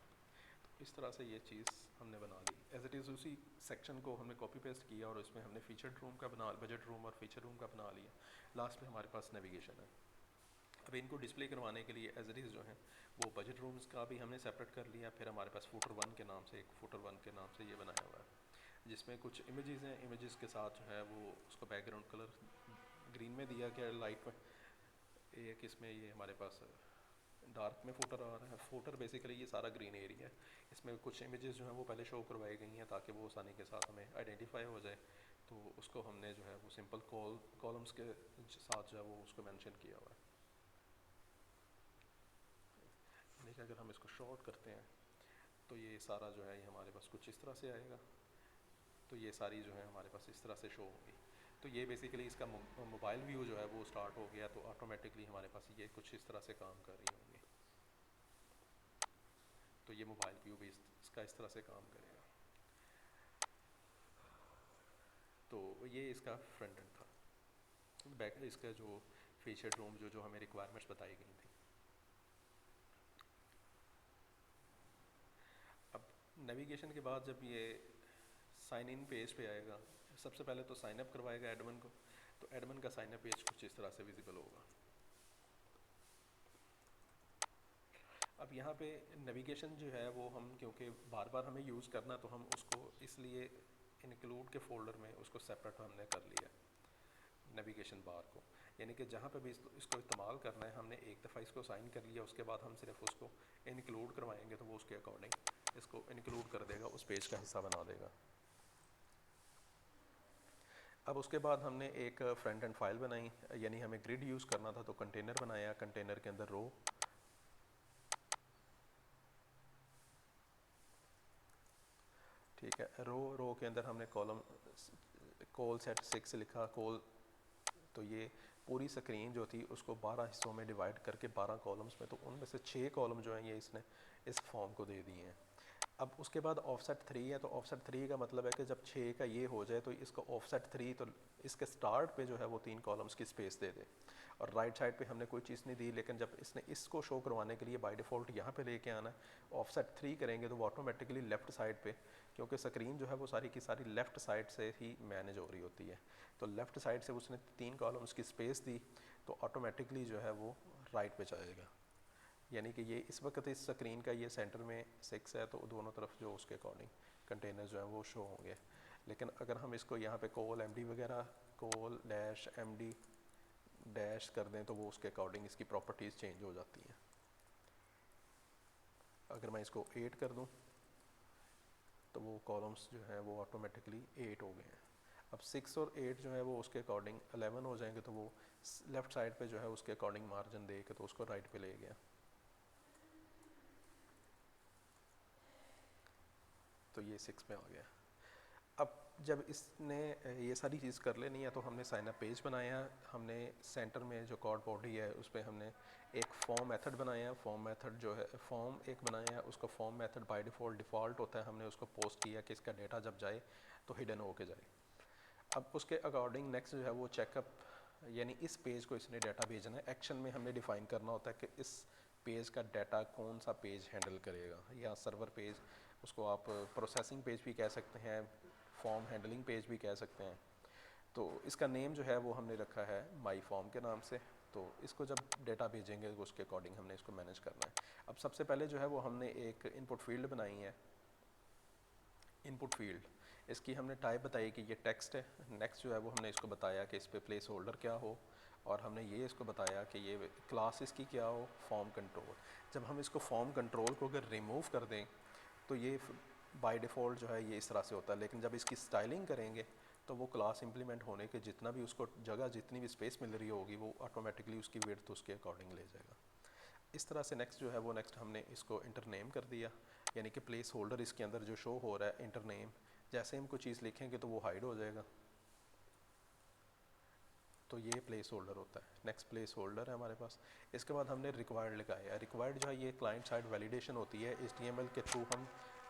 इस तरह से ये चीज़ हमने बना ली। एज इट इज़ उसी सेक्शन को हमने कॉपी पेस्ट किया और इसमें हमने फीचर्ड रूम का बना, बजट रूम और फीचर रूम का बना लिया। लास्ट में हमारे पास नेविगेशन है। अब इनको डिस्प्ले करवाने के लिए एज इट इज़ जो है वो बजट रूम्स का भी हमने सेपरेट कर लिया। फिर हमारे पास फुटर 1 के नाम से एक फुटर 1 के नाम से ये बनाया हुआ है जिसमें कुछ इमेजेस हैं। इमेजेस के साथ जो है वो उसका बैकग्राउंड कलर ग्रीन में दिया गया, लाइट में। एक इसमें ये हमारे पास डार्क में फुटर आ रहा है। फुटर बेसिकली ये सारा ग्रीन एरिया है। इसमें कुछ इमेजेस जो हैं वो पहले शो करवाई गई हैं ताकि वो आसानी के साथ हमें आइडेंटिफाई हो जाए। तो उसको हमने जो है वो सिंपल कॉलम्स के साथ जो है वो उसको मेंशन किया हुआ है। यानी कि अगर हम इसको शॉर्ट करते हैं तो ये सारा जो है ये हमारे पास कुछ इस तरह से आएगा। तो ये सारी जो है हमारे पास इस तरह से शो होगी। तो ये बेसिकली इसका मोबाइल व्यू जो है वो स्टार्ट हो गया, तो ऑटोमेटिकली हमारे पास ये कुछ इस तरह से काम कर रही होंगी। तो ये मोबाइल व्यू भी इसका इस तरह से काम करेगा। तो ये इसका फ्रंट एंड था। बैक इसका जो फीचर रूम जो जो हमें रिक्वायरमेंट्स बताई गई थी। नेविगेशन के बाद जब ये साइन इन पेज पे आएगा, सबसे पहले तो साइन अप करवाएगा एडमिन को, तो एडमिन का साइन अप पेज कुछ इस तरह से विजिबल होगा। अब यहाँ पे नेविगेशन जो है वो हम क्योंकि बार बार हमें यूज़ करना, तो हम उसको इसलिए इंक्लूड के फोल्डर में उसको सेपरेट हमने कर लिया नेविगेशन बार को, यानी कि जहाँ पे भी इसको इस्तेमाल करना है हमने एक दफ़ा इसको साइन कर लिया, उसके बाद हम सिर्फ उसको इंक्लूड करवाएंगे तो वो उसके अकॉर्डिंग इसको इंक्लूड कर देगा, उस पेज का हिस्सा बना देगा। अब उसके बाद हमने एक फ्रंट एंड फाइल बनाई, यानी हमें ग्रिड यूज़ करना था तो कंटेनर बनाया, कंटेनर के अंदर रो, ठीक है, रो के अंदर हमने कॉलम कॉल सेट 6 लिखा, कॉल, तो ये पूरी स्क्रीन जो थी उसको 12 हिस्सों में डिवाइड करके 12 कॉलम्स में, तो उनमें से 6 कॉलम जो हैं ये इसने इस फॉर्म को दे दिए हैं। अब उसके बाद ऑफसेट 3 है, तो ऑफसेट 3 का मतलब है कि जब 6 का ये हो जाए तो इसका ऑफसेट 3, तो इसके स्टार्ट पे जो है वो 3 कॉलम्स की स्पेस दे दे, और राइट साइड पे हमने कोई चीज़ नहीं दी, लेकिन जब इसने इसको शो करवाने के लिए बाय डिफ़ॉल्ट यहाँ पे लेके आना है ऑफसेट 3 करेंगे तो वो ऑटोमेटिकली लेफ़्ट साइड पे, क्योंकि स्क्रीन जो है वो सारी की सारी लेफ़्ट साइड से ही मैनेज हो रही होती है, तो लेफ़्ट साइड से उसने 3 कॉलम्स की स्पेस दी तो ऑटोमेटिकली जो है वो राइट पे जाएगा, यानी कि ये इस वक्त इस स्क्रीन का ये सेंटर में 6 है, तो दोनों तरफ जो उसके अकॉर्डिंग कंटेनर जो है वो शो होंगे। लेकिन अगर हम इसको यहाँ पे कोल एमडी वगैरह कोल डैश एमडी डैश कर दें तो वो उसके अकॉर्डिंग इसकी प्रॉपर्टीज़ चेंज हो जाती हैं। अगर मैं इसको 8 कर दूँ तो वो कॉलम्स जो हैं वो ऑटोमेटिकली 8 हो गए हैं। अब 6 और 8 जो है वो उसके अकॉर्डिंग 11 हो जाएंगे, तो वो लेफ़्ट साइड पे जो है उसके अकॉर्डिंग मार्जिन दे के तो उसको राइट पे ले गया, तो ये 6 में आ गया। अब जब इसने ये सारी चीज़ कर लेनी है तो हमने साइन अप पेज बनाया, हमने सेंटर में जो कॉर्ड बॉडी है उस पर हमने एक फॉर्म मेथड बनाया, फॉर्म मेथड जो है फॉर्म एक बनाया है, उसका फॉर्म मेथड बाय डिफ़ॉल्ट होता है, हमने उसको पोस्ट किया कि इसका डेटा जब जाए तो हिडन होके जाए। अब उसके अकॉर्डिंग नेक्स्ट जो है वो चेकअप, यानी इस पेज को इसने डाटा भेजना है, एक्शन में हमने डिफ़ाइन करना होता है कि इस पेज का डाटा कौन सा पेज हैंडल करेगा, या सर्वर पेज, उसको आप प्रोसेसिंग पेज भी कह सकते हैं, फॉर्म हैंडलिंग पेज भी कह सकते हैं। तो इसका नेम जो है वो हमने रखा है माई फॉर्म के नाम से, तो इसको जब डेटा भेजेंगे तो उसके अकॉर्डिंग हमने इसको मैनेज करना है। अब सबसे पहले जो है वो हमने एक इनपुट फील्ड बनाई है, इनपुट फील्ड, इसकी हमने टाइप बताई कि ये टेक्स्ट है। नेक्स्ट जो है वो हमने इसको बताया कि इस पे प्लेस होल्डर क्या हो, और हमने ये इसको बताया कि ये क्लास इसकी क्या हो, फॉर्म कंट्रोल। जब हम इसको फॉर्म कंट्रोल को अगर रिमूव कर दें तो ये बाय डिफ़ॉल्ट जो है ये इस तरह से होता है, लेकिन जब इसकी स्टाइलिंग करेंगे तो वो क्लास इंप्लीमेंट होने के जितना भी उसको जगह जितनी भी स्पेस मिल रही होगी वो ऑटोमेटिकली उसकी विड्थ उसके अकॉर्डिंग ले जाएगा। इस तरह से नेक्स्ट जो है वो नेक्स्ट हमने इसको इंटर नेम कर दिया, यानी कि प्लेस होल्डर इसके अंदर जो शो हो रहा है इंटर नेम, जैसे हम कोई चीज़ लिखेंगे तो वो हाइड हो जाएगा, तो ये प्लेस होल्डर होता है। नेक्स्ट प्लेस होल्डर है हमारे पास। इसके बाद हमने रिक्वायर्ड लगाया है, रिक्वायर्ड जो है ये क्लाइंट साइड वैलिडेशन होती है, HTML के थ्रू हम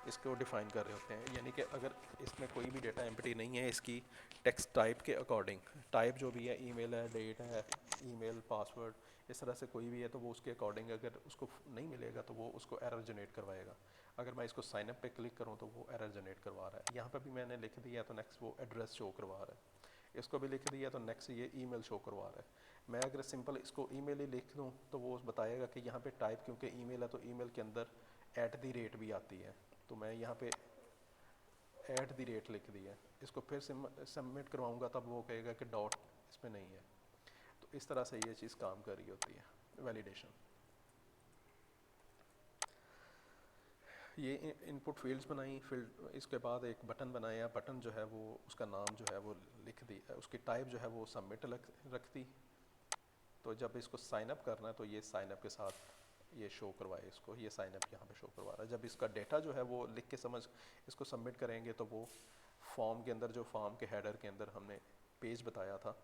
इसको डिफ़ाइन कर रहे होते हैं, यानी कि अगर इसमें कोई भी डेटा एम्प्टी नहीं है, इसकी टेक्स्ट टाइप के अकॉर्डिंग, टाइप जो भी है ईमेल है, डेट है, ईमेल पासवर्ड, इस तरह से कोई भी है तो वो उसके अकॉर्डिंग अगर उसको नहीं मिलेगा तो वो उसको एरर जनरेट करवाएगा। अगर मैं इसको साइन अप पे क्लिक करूँ तो वो एरर जनरेट करवा रहा है। यहाँ पर भी मैंने लिख दिया तो नेक्स्ट वो एड्रेस शो करवा रहा है, इसको भी लिख दिया तो नेक्स्ट ये ईमेल शो करवा रहा है। मैं अगर सिंपल इसको ईमेल ही लिख दूँ तो वो बताएगा कि यहाँ पे टाइप क्योंकि ईमेल है तो ईमेल के अंदर @ भी आती है, तो मैं यहाँ पे @ लिख दिया, इसको फिर सबमिट करवाऊँगा तब वो कहेगा कि डॉट इसमें नहीं है। तो इस तरह से ये चीज़ काम कर रही होती है वैलिडेशन। ये इनपुट फील्ड्स बनाई, फील्ड इसके बाद एक बटन बनाया, बटन जो है वो उसका नाम जो है वो लिख दिया, उसकी टाइप जो है वो सबमिट रख दी। तो जब इसको साइन अप करना है तो ये साइन अप के साथ ये शो करवाए, इसको ये साइन अप यहाँ पे शो करवा रहा है। जब इसका डेटा जो है वो लिख के समझ इसको सबमिट करेंगे तो वो फॉर्म के अंदर जो फॉर्म के हेडर के अंदर हमने पेज बताया था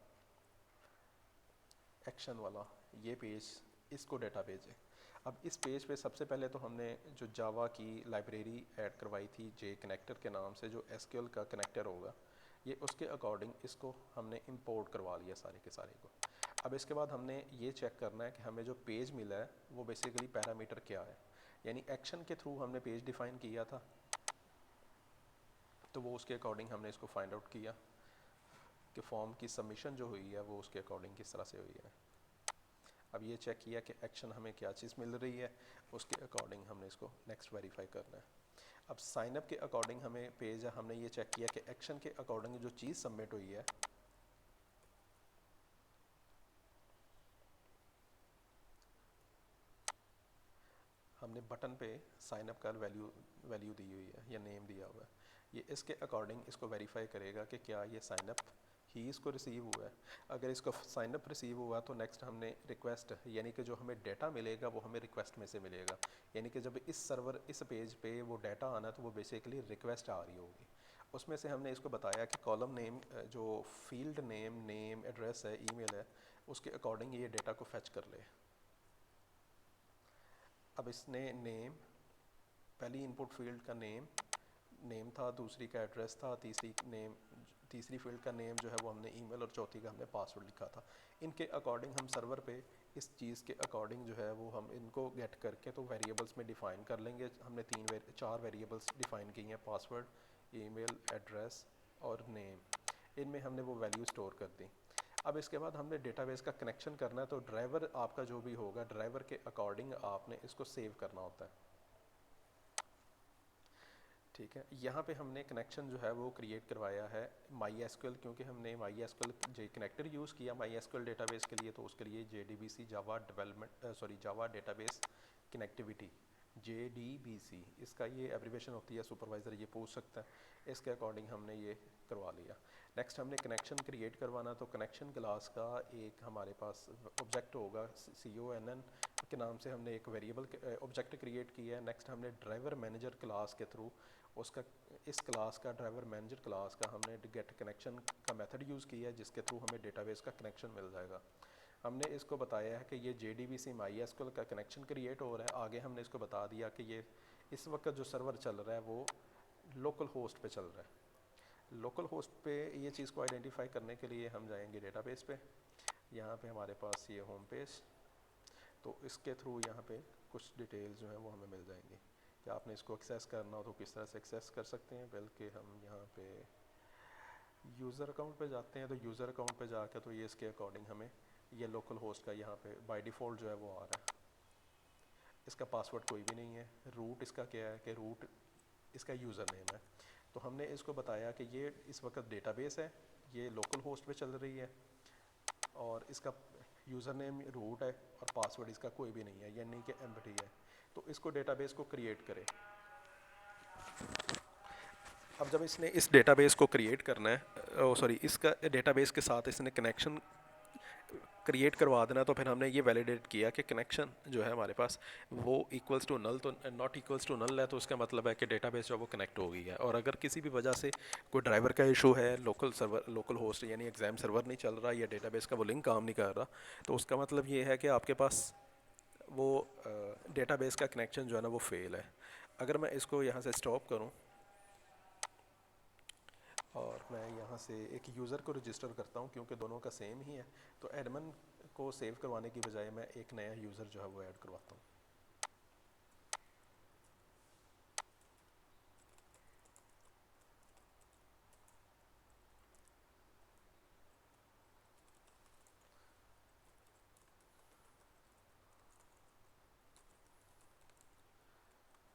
एक्शन वाला, ये पेज इसको डेटा भेजे। अब इस पेज पे सबसे पहले तो हमने जो जावा की लाइब्रेरी ऐड करवाई थी जे कनेक्टर के नाम से, जो एसक्यूएल का कनेक्टर होगा, ये उसके अकॉर्डिंग इसको हमने इंपोर्ट करवा लिया सारे के सारे को। अब इसके बाद हमने ये चेक करना है कि हमें जो पेज मिला है वो बेसिकली पैरामीटर क्या है, यानी एक्शन के थ्रू हमने पेज डिफ़ाइन किया था, तो वो उसके अकॉर्डिंग हमने इसको फाइंड आउट किया कि फॉर्म की सबमिशन जो हुई है वो उसके अकॉर्डिंग किस तरह से हुई है। अब ये चेक किया कि एक्शन हमें क्या चीज़ मिल रही है, उसके अकॉर्डिंग हमने इसको नेक्स्ट वेरीफाई करना है। अब साइनअप के अकॉर्डिंग हमें पेज है, हमने ये चेक किया कि एक्शन के अकॉर्डिंग जो चीज़ सबमिट हुई है हमने बटन पे साइनअप का वैल्यू दी हुई है या नेम दिया हुआ है, ये इसके अकॉर्डिंग इसको वेरीफाई करेगा कि क्या ये साइनअप ही इसको रिसीव हुआ है। अगर इसको साइनअप रिसीव हुआ तो नेक्स्ट हमने रिक्वेस्ट, यानी कि जो हमें डाटा मिलेगा वो हमें रिक्वेस्ट में से मिलेगा, यानी कि जब इस सर्वर इस पेज पे वो डाटा आना तो वो बेसिकली रिक्वेस्ट आ रही होगी। उसमें से हमने इसको बताया कि कॉलम नेम जो फील्ड नेम एड्रेस है, ईमेल है, उसके अकॉर्डिंग ये डाटा को फेच कर ले। अब इसने नेम, पहली इनपुट फील्ड का नेम था, दूसरी का एड्रेस था, तीसरी फील्ड का नेम जो है वो हमने ईमेल, और चौथी का हमने पासवर्ड लिखा था। इनके अकॉर्डिंग हम सर्वर पे इस चीज़ के अकॉर्डिंग जो है वो हम इनको गेट करके तो वेरिएबल्स में डिफ़ाइन कर लेंगे। हमने चार वेरिएबल्स डिफ़ाइन की हैं, पासवर्ड, ईमेल, एड्रेस और नेम। इनमें हमने वो वैल्यू स्टोर कर दी। अब इसके बाद हमने डेटाबेस का कनेक्शन करना है, तो ड्राइवर आपका जो भी होगा ड्राइवर के अकॉर्डिंग आपने इसको सेव करना होता है। ठीक है, यहाँ पे हमने कनेक्शन जो है वो क्रिएट करवाया है MySQL, क्योंकि हमने MySQL जे कनेक्टर यूज़ किया MySQL डेटाबेस के लिए, तो उसके लिए JDBC जावा डेटाबेस कनेक्टिविटी, JDBC इसका ये एब्रीवेशन होती है, सुपरवाइज़र ये पूछ सकता है, इसके अकॉर्डिंग हमने ये करवा लिया। नेक्स्ट हमने कनेक्शन क्रिएट करवाना, तो कनेक्शन क्लास का एक हमारे पास ऑब्जेक्ट होगा CONN के नाम से, हमने एक वेरिएबल ऑब्जेक्ट क्रिएट किया है। नेक्स्ट हमने ड्राइवर मैनेजर क्लास के थ्रू उसका, इस क्लास का, ड्राइवर मैनेजर क्लास का हमने गेट कनेक्शन का मेथड यूज़ किया है, जिसके थ्रू हमें डेटाबेस का कनेक्शन मिल जाएगा। हमने इसको बताया है कि ये JDBC MySQL का कनेक्शन क्रिएट हो रहा है। आगे हमने इसको बता दिया कि ये इस वक्त जो सर्वर चल रहा है वो लोकल होस्ट पे चल रहा है। लोकल होस्ट पे ये चीज़ को आइडेंटिफाई करने के लिए हम जाएंगे डेटाबेस पे। यहाँ पे हमारे पास ये होम पेज, तो इसके थ्रू यहाँ पे कुछ डिटेल्स जो है वो हमें मिल जाएंगी कि आपने इसको एक्सेस करना हो तो किस तरह से एक्सेस कर सकते हैं। बल्कि हम यहाँ पे यूज़र अकाउंट पे जाते हैं, तो यूज़र अकाउंट पे जाकर तो ये इसके अकॉर्डिंग हमें ये लोकल होस्ट का यहाँ पे बाय डिफ़ॉल्ट जो है वो आ रहा है। इसका पासवर्ड कोई भी नहीं है। रूट इसका क्या है कि रूट इसका यूज़र नेम है। तो हमने इसको बताया कि ये इस वक्त डेटाबेस है, ये लोकल होस्ट पे चल रही है, और इसका यूज़र नेम रूट है और पासवर्ड इसका कोई भी नहीं है, यानी कि एम्प्टी है। तो इसको डेटाबेस को क्रिएट करें। अब जब इसने इस डेटाबेस को क्रिएट करना है, इसका डेटाबेस के साथ इसने कनेक्शन क्रिएट करवा देना, तो फिर हमने ये वैलिडेट किया कि कनेक्शन जो है हमारे पास वो इक्वल्स टू नल, तो नॉट इक्वल्स टू नल है, तो उसका मतलब है कि डेटाबेस जो है वो कनेक्ट हो गई है। और अगर किसी भी वजह से कोई ड्राइवर का इशू है, लोकल होस्ट यानी एग्ज़ाम सर्वर नहीं चल रहा या डेटाबेस का वो लिंक काम नहीं कर रहा, तो उसका मतलब ये है कि आपके पास वो डेटाबेस का कनेक्शन जो है ना वो फेल है। अगर मैं इसको यहाँ से स्टॉप करूँ और मैं यहाँ से एक यूज़र को रजिस्टर करता हूँ, क्योंकि दोनों का सेम ही है, तो एडमिन को सेव करवाने की बजाय मैं एक नया यूज़र जो है वो ऐड करवाता हूँ।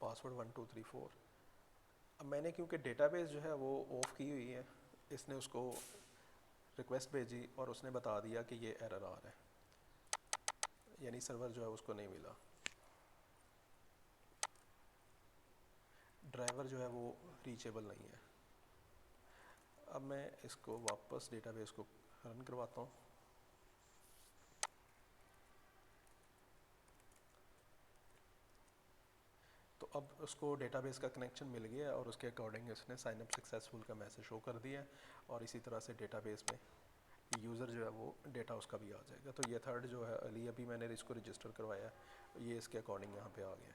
पासवर्ड 1234। अब मैंने क्योंकि डेटाबेस जो है वो ऑफ़ की हुई है, इसने उसको रिक्वेस्ट भेजी और उसने बता दिया कि ये एरर आ रहा है, यानी सर्वर जो है उसको नहीं मिला। ड्राइवर जो है वो रीचेबल नहीं है। अब मैं इसको वापस डेटाबेस को रन करवाता हूँ। तो अब उसको डेटाबेस का कनेक्शन मिल गया है और उसके अकॉर्डिंग इसने साइन अप सक्सेसफुल का मैसेज शो कर दिया है, और इसी तरह से डेटाबेस में यूज़र जो है वो डेटा उसका भी आ जाएगा। तो ये थर्ड जो है अली, अभी मैंने इसको रजिस्टर करवाया है, ये इसके अकॉर्डिंग यहाँ पे आ गया।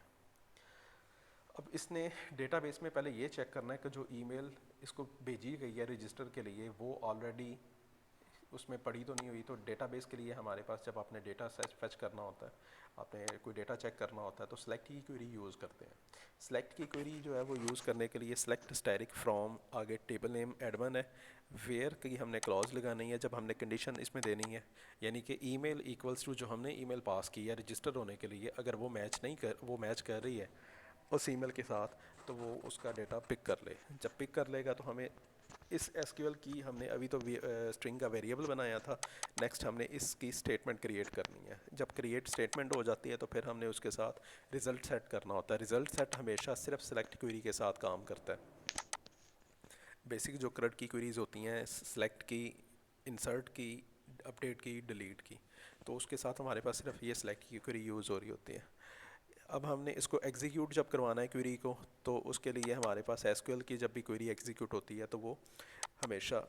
अब इसने डेटाबेस में पहले ये चेक करना है कि जो ईमेल इसको भेजी गई है रजिस्टर के लिए वो ऑलरेडी उसमें पढ़ी तो नहीं हुई। तो डेटाबेस के लिए हमारे पास जब आपने डेटा फेच करना होता है, आपने कोई डेटा चेक करना होता है, तो सेलेक्ट की क्वेरी यूज़ करते हैं। सेलेक्ट की क्वेरी जो है वो यूज़ करने के लिए सेलेक्ट स्टैटिक फ्रॉम, आगे टेबल नेम एडमन है, वेयर की हमने क्लॉज लगानी है जब हमने कंडीशन इसमें देनी है, यानी कि ईमेल इक्वल्स टू जो हमने ईमेल पास की है रजिस्टर होने के लिए, अगर वो मैच कर रही है उस ईमेल के साथ, तो वो उसका डेटा पिक कर ले। जब पिक कर लेगा तो हमें इस एसक्यूएल की हमने अभी तो स्ट्रिंग का वेरिएबल बनाया था, नेक्स्ट हमने इसकी स्टेटमेंट क्रिएट करनी है। जब क्रिएट स्टेटमेंट हो जाती है तो फिर हमने उसके साथ रिज़ल्ट सेट करना होता है। रिज़ल्ट सेट हमेशा सिर्फ सेलेक्ट क्वेरी के साथ काम करता है। बेसिक जो CRUD की क्वेरीज होती हैं, सेलेक्ट की, इंसर्ट की, अपडेट की, डिलीट की, तो उसके साथ हमारे पास सिर्फ ये सेलेक्ट की क्वेरी यूज़ हो रही होती है। अब हमने इसको एग्जीक्यूट जब करवाना है क्वेरी को, तो उसके लिए हमारे पास एसक्यूएल की जब भी क्वेरी एग्जीक्यूट होती है तो वो हमेशा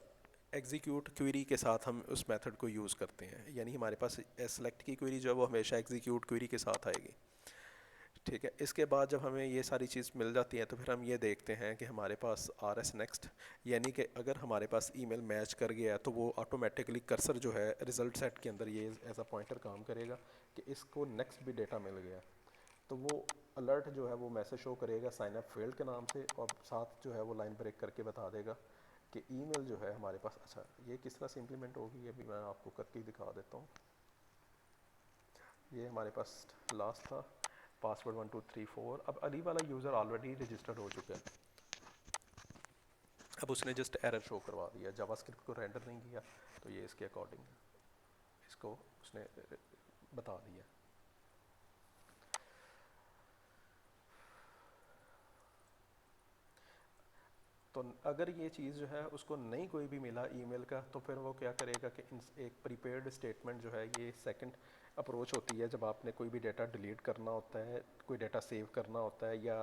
एग्जीक्यूट क्वेरी के साथ हम उस मेथड को यूज़ करते हैं, यानी हमारे पास सेलेक्ट की क्वेरी जो है वो हमेशा एग्जीक्यूट क्वेरी के साथ आएगी। ठीक है, इसके बाद जब हमें ये सारी चीज़ मिल जाती है तो फिर हम ये देखते हैं कि हमारे पास RS नेक्स्ट, यानी कि अगर हमारे पास ईमेल मैच कर गया है तो वो ऑटोमेटिकली कर्सर जो है रिज़ल्ट सेट के अंदर ये एज अ पॉइंटर काम करेगा कि इसको नेक्स्ट भी डेटा मिल गया। तो वो अलर्ट जो है वो मैसेज शो करेगा साइन अप फेल्ड के नाम से, और साथ जो है वो लाइन ब्रेक करके बता देगा कि ईमेल जो है हमारे पास। अच्छा, ये किस तरह से इम्प्लीमेंट होगी ये भी मैं आपको करके दिखा देता हूँ। ये हमारे पास लास्ट था पासवर्ड 1234। अब अली वाला यूज़र ऑलरेडी रजिस्टर्ड हो चुका है, अब उसने जस्ट एरर शो करवा दिया, जावास्क्रिप्ट को रेंडर नहीं किया, तो ये इसके अकॉर्डिंग इसको उसने बता दिया। तो अगर ये चीज़ जो है उसको नहीं कोई भी मिला ईमेल का, तो फिर वो क्या करेगा कि एक प्रीपेड स्टेटमेंट जो है, ये सेकंड अप्रोच होती है जब आपने कोई भी डेटा डिलीट करना होता है, कोई डेटा सेव करना होता है या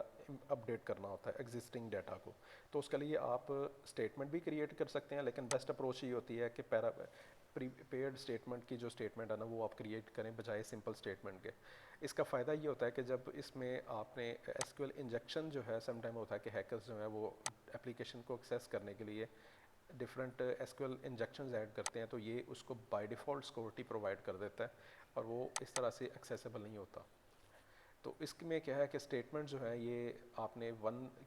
अपडेट करना होता है एग्जिस्टिंग डेटा को, तो उसके लिए आप स्टेटमेंट भी क्रिएट कर सकते हैं, लेकिन बेस्ट अप्रोच ये होती है कि प्रीपेड स्टेटमेंट की जो स्टेटमेंट है ना वो आप क्रिएट करें बजाय सिंपल स्टेटमेंट के। इसका फ़ायदा ये होता है कि जब इसमें आपने एसक्यूएल इंजेक्शन जो है, समटाइम होता है कि हैकर्स जो है वो एप्लीकेशन को एक्सेस करने के लिए डिफरेंट एसक्यूएल इंजेक्शंस ऐड करते हैं, तो ये उसको बाय डिफ़ॉल्ट सिक्योरिटी प्रोवाइड कर देता है और वो इस तरह से एक्सेसिबल नहीं होता। तो इसमें क्या है कि स्टेटमेंट जो है ये आपने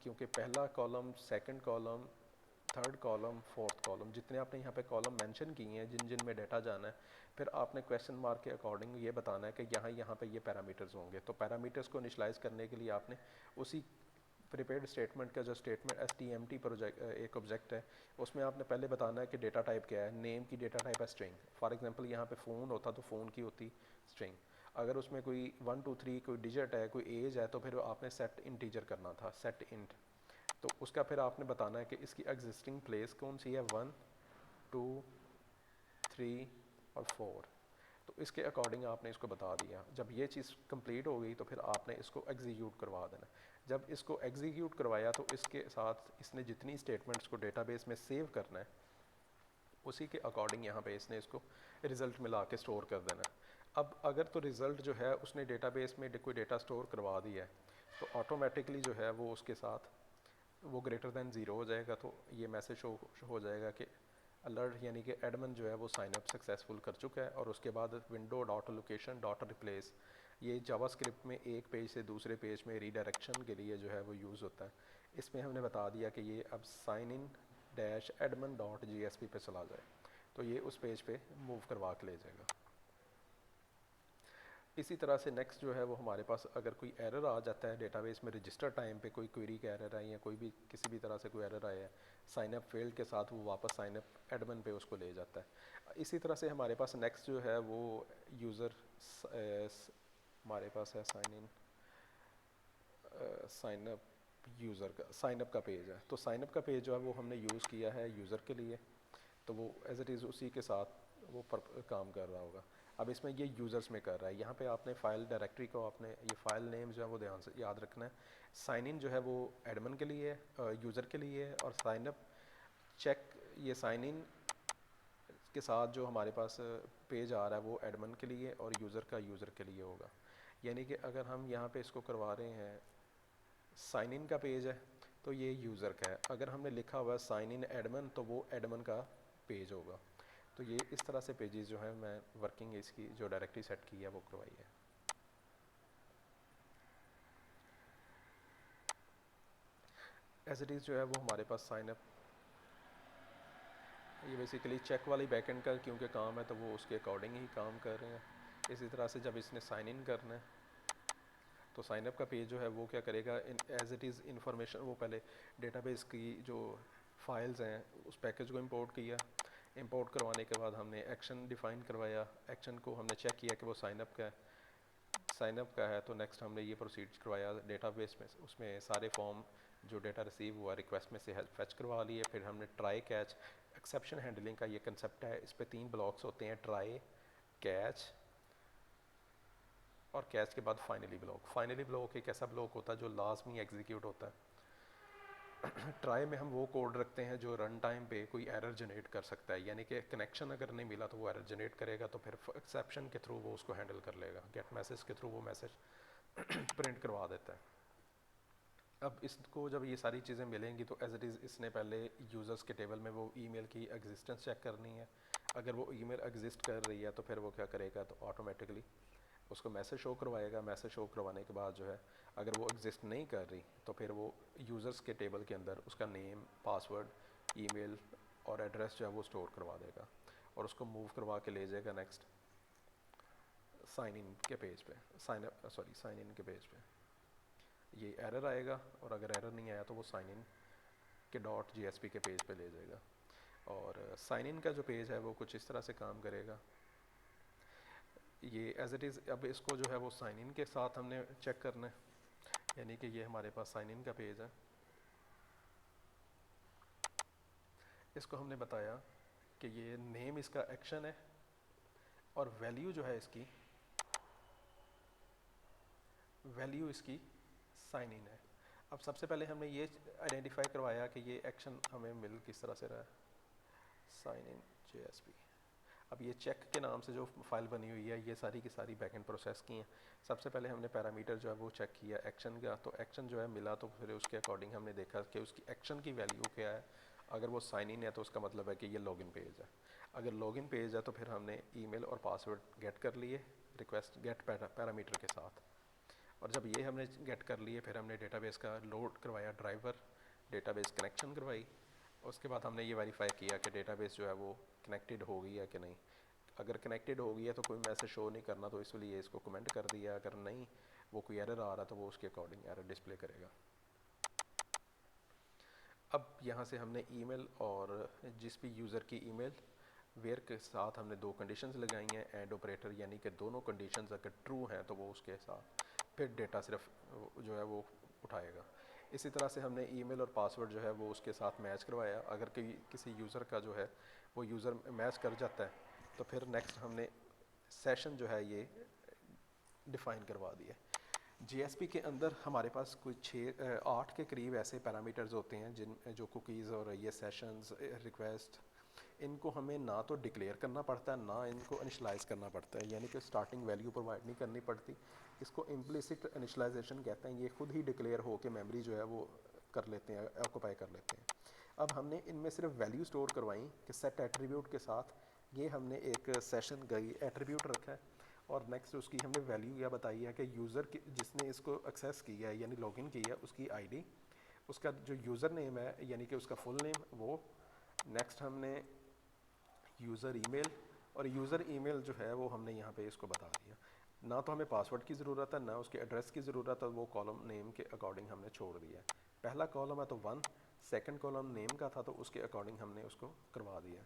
क्योंकि पहला column, second column, third column, fourth column, जितने आपने यहाँ पे कॉलम मेंशन किए हैं जिन जिन में डाटा जाना है, फिर आपने क्वेश्चन मार्क के अकॉर्डिंग ये बताना है कि यहाँ पे ये पैरामीटर्स होंगे। तो पैरामीटर्स को इनिशलाइज करने के लिए आपने उसी प्रीपेड स्टेटमेंट का जो स्टेटमेंट STMT प्रोजेक्ट एक ऑब्जेक्ट है, उसमें आपने पहले बताना है कि डेटा टाइप क्या है। नेम की डेटा टाइप है स्ट्रिंग, फॉर एग्जांपल यहाँ पे फ़ोन होता तो फ़ोन की होती स्ट्रिंग। अगर उसमें कोई 1 2 3 कोई डिजिट है, कोई एज है, तो फिर आपने सेट इंटीजर करना था, सेट इंट। तो उसका फिर आपने बताना है कि इसकी एग्जिस्टिंग प्लेस कौन सी है, 1 2 3 और 4। तो इसके अकॉर्डिंग आपने इसको बता दिया। जब ये चीज़ कंप्लीट हो गई तो फिर आपने इसको एग्जीक्यूट करवा देना। जब इसको एग्जीक्यूट करवाया तो इसके साथ इसने जितनी स्टेटमेंट्स को डेटाबेस में सेव करना है, उसी के अकॉर्डिंग यहाँ पे इसने इसको रिज़ल्ट मिला के स्टोर कर देना है। अब अगर तो रिज़ल्ट जो है उसने डेटाबेस में कोई डेटा स्टोर करवा दिया है, तो ऑटोमेटिकली जो है वो उसके साथ वो ग्रेटर दैन ज़ीरो हो जाएगा। तो ये मैसेज हो जाएगा कि अलर्ट, यानी कि एडमिन जो है वो साइन अप सक्सेसफुल कर चुका है। और उसके बाद window dot location dot replace, ये जावास्क्रिप्ट में एक पेज से दूसरे पेज में रीडायरेक्शन के लिए जो है वो यूज़ होता है। इसमें हमने बता दिया कि ये अब sign in dash admin dot GSP पे चला जाए, तो ये उस पेज पे मूव करवा के ले जाएगा। इसी तरह से नेक्स्ट जो है वो हमारे पास अगर कोई एरर आ जाता है डेटाबेस में, रजिस्टर टाइम पे कोई क्वेरी का एरर है या कोई भी किसी भी तरह से कोई एरर आया है, साइन अप फेल्ड के साथ वो वापस साइन अप एडमिन पे उसको ले जाता है। इसी तरह से हमारे पास नेक्स्ट जो है वो यूज़र हमारे पास है साइन अप यूज़र का, साइन अप का पेज है। तो साइन अप का पेज जो है वो हमने यूज़ किया है यूज़र के लिए, तो वो एज इट इज़ उसी के साथ वो काम कर रहा होगा। अब इसमें ये यूज़र्स में कर रहा है, यहाँ पे आपने फाइल डायरेक्टरी को आपने ये फाइल नेम जो है वो ध्यान से याद रखना है। साइन इन जो है वो एडमिन के लिए है, यूज़र के लिए है, और साइन अप चेक, ये साइन इन के साथ जो हमारे पास पेज आ रहा है वो एडमिन के लिए और यूज़र का यूज़र के लिए होगा। यानी कि अगर हम यहाँ पे इसको करवा रहे हैं साइन इन का पेज है तो ये यूज़र का है, अगर हमने लिखा हुआ है साइन इन एडमिन तो वो एडमिन का पेज होगा। तो ये इस तरह से पेजेस जो है मैं वर्किंग इसकी जो डायरेक्टरी सेट की है वो करवाई है। एज इट इज़ जो है वो हमारे पास साइन अप, ये बेसिकली चेक वाली बैकएंड का क्योंकि काम है तो वो उसके अकॉर्डिंग ही काम कर रहे हैं। इसी तरह से जब इसने साइन इन करना है तो साइन अप का पेज जो है वो क्या करेगा, एज इट इज़ इंफॉर्मेशन वो पहले डेटाबेस की जो फाइल्स हैं उस पैकेज को इंपोर्ट किया। इंपोर्ट करवाने के बाद हमने एक्शन डिफ़ाइन करवाया, एक्शन को हमने चेक किया कि वो साइन अप का है, साइन अप का है तो नेक्स्ट हमने ये प्रोसीड करवाया डेटाबेस में, उसमें सारे फॉर्म जो डेटा रिसीव हुआ रिक्वेस्ट में से फेच करवा लिए। फिर हमने ट्राई कैच एक्सेप्शन हैंडलिंग का ये कंसेप्ट है, इस पर 3 ब्लॉक्स होते हैं, ट्राई, कैच और कैच के बाद फाइनली ब्लॉक। फाइनली ब्लॉक एक ऐसा ब्लॉक होता है जो लाजमी एग्जीक्यूट होता है। ट्राई में हम वो कोड रखते हैं जो रन टाइम पे कोई एरर जनरेट कर सकता है, यानी कि कनेक्शन अगर नहीं मिला तो वो एरर जनरेट करेगा, तो फिर एक्सेप्शन के थ्रू वो उसको हैंडल कर लेगा, गेट मैसेज के थ्रू वो मैसेज प्रिंट करवा देता है। अब इसको जब ये सारी चीज़ें मिलेंगी तो एज इट इज़ इसने पहले यूज़र्स के टेबल में वो ईमेल की एग्जिस्टेंस चेक करनी है। अगर वो ईमेल एग्जिस्ट कर रही है तो फिर वो क्या करेगा, तो ऑटोमेटिकली उसको मैसेज शो करवाएगा। मैसेज शो करवाने के बाद जो है अगर वो एग्जिस्ट नहीं कर रही तो फिर वो यूज़र्स के टेबल के अंदर उसका नेम, पासवर्ड, ईमेल और एड्रेस जो है वो स्टोर करवा देगा और उसको मूव करवा के ले जाएगा नेक्स्ट साइन इन के पेज पे, साइन इन के पेज पे ये एरर आएगा, और अगर एरर नहीं आया तो वो साइन इन के .jsp के पेज पे ले जाएगा। और साइन इन का जो पेज है वो कुछ इस तरह से काम करेगा। ये एज इट इज़ अब इसको जो है वो साइन इन के साथ हमने चेक करना है, यानी कि ये हमारे पास साइन इन का पेज है। इसको हमने बताया कि ये नेम इसका एक्शन है और वैल्यू जो है इसकी, वैल्यू इसकी साइन इन है। अब सबसे पहले हमने ये आइडेंटिफाई करवाया कि ये एक्शन हमें मिल किस तरह से रहा है, साइन इन JSP। अब ये चेक के नाम से जो फाइल बनी हुई है ये सारी की सारी बैकएंड प्रोसेस की हैं। सबसे पहले हमने पैरामीटर जो है वो चेक किया एक्शन का, तो एक्शन जो है मिला, तो फिर उसके अकॉर्डिंग हमने देखा कि उसकी एक्शन की वैल्यू क्या है। अगर वो साइन इन है तो उसका मतलब है कि ये लॉगिन पेज है। अगर लॉगिन पेज है तो फिर हमने ईमेल और पासवर्ड गेट कर लिए रिक्वेस्ट गेट पैरामीटर के साथ। और जब ये हमने गेट कर लिए फिर हमने डेटाबेस का लोड करवाया, ड्राइवर डेटाबेस कनेक्शन करवाई। उसके बाद हमने ये वेरीफाई किया कि डेटाबेस जो है वो कनेक्टेड हो गई है कि नहीं। अगर कनेक्टेड हो गई है तो कोई मैसेज शो नहीं करना, तो इसलिए इसको कमेंट कर दिया। अगर नहीं, वो कोई एरर आ रहा तो वो उसके अकॉर्डिंग एरर डिस्प्ले करेगा। अब यहाँ से हमने ईमेल और जिस भी यूज़र की ईमेल वेयर के साथ हमने 2 कंडीशंस लगाई हैं, एंड ऑपरेटर, यानी कि दोनों कंडीशंस अगर ट्रू हैं तो वो उसके साथ फिर डेटा सिर्फ जो है वो उठाएगा। इसी तरह से हमने ईमेल और पासवर्ड जो है वो उसके साथ मैच करवाया। अगर किसी यूज़र का जो है वो यूज़र मैच कर जाता है तो फिर नेक्स्ट हमने सेशन जो है ये डिफ़ाइन करवा दिया। JSP के अंदर हमारे पास कोई 8 के करीब ऐसे पैरामीटर्स होते हैं जिन जो कुकीज़ और ये सेशंस, रिक्वेस्ट, इनको हमें ना तो डिक्लेयर करना पड़ता है ना इनको इनिशलाइज करना पड़ता है, यानी कि स्टार्टिंग वैल्यू प्रोवाइड नहीं करनी पड़ती। इसको इम्प्लिसिट इनिशलाइजेशन कहते हैं। ये खुद ही डिक्लेयर हो के मेमोरी जो है वो कर लेते हैं, ऑक्यूपाई कर लेते हैं। अब हमने इनमें सिर्फ वैल्यू स्टोर करवाई कि सेट एट्रीब्यूट के साथ ये हमने एक सेशन गई एट्रीब्यूट रखा है, और नेक्स्ट उसकी हमने वैल्यू यह बताई है कि यूज़र की जिसने इसको एक्सेस किया है यानी लॉगिन किया है उसकी आईडी, उसका जो यूज़र नेम है यानी कि उसका फुल नेम वो, नेक्स्ट हमने यूज़र ईमेल, और यूज़र ईमेल जो है वो हमने यहाँ पे इसको बता दिया। ना तो हमें पासवर्ड की ज़रूरत है ना उसके एड्रेस की ज़रूरत है, वो कॉलम नेम के अकॉर्डिंग हमने छोड़ दिया है। पहला कॉलम है तो 1, सेकंड कॉलम नेम का था तो उसके अकॉर्डिंग हमने उसको करवा दिया।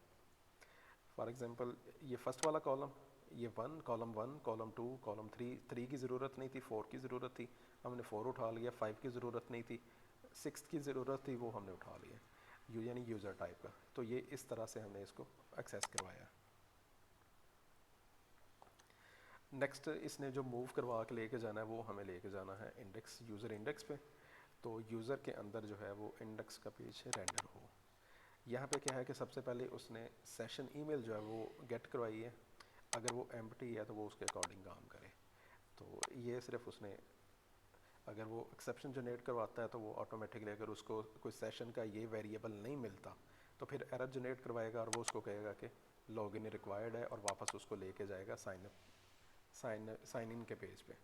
फॉर एग्जांपल ये फर्स्ट वाला कॉलम, ये 1, कॉलम 2, कॉलम 3 की ज़रूरत नहीं थी, 4 की ज़रूरत थी, हमने 4 उठा लिया। 5 की ज़रूरत नहीं थी, 6 की ज़रूरत थी, वो हमने उठा लिया, यानी यूज़र टाइप का। तो ये इस तरह से हमने इसको एक्सेस करवाया। नेक्स्ट इसने जो मूव करवा के लेके जाना है वो हमें लेके जाना है इंडेक्स, यूज़र इंडेक्स पे। तो यूज़र के अंदर जो है वो इंडेक्स का पेज रेंडर हो। यहाँ पे क्या है कि सबसे पहले उसने सेशन ईमेल जो है वो गेट करवाई है। अगर वो एम्प्टी है तो वो उसके अकॉर्डिंग काम करे। तो ये सिर्फ उसने, अगर वो एक्सेप्शन जनरेट करवाता है तो वो ऑटोमेटिकली, अगर उसको कोई सेशन का ये वेरिएबल नहीं मिलता तो फिर एरर जनरेट करवाएगा और वो उसको कहेगा कि लॉगिन रिक्वायर्ड है, और वापस उसको लेके जाएगा साइन इन के पेज पे।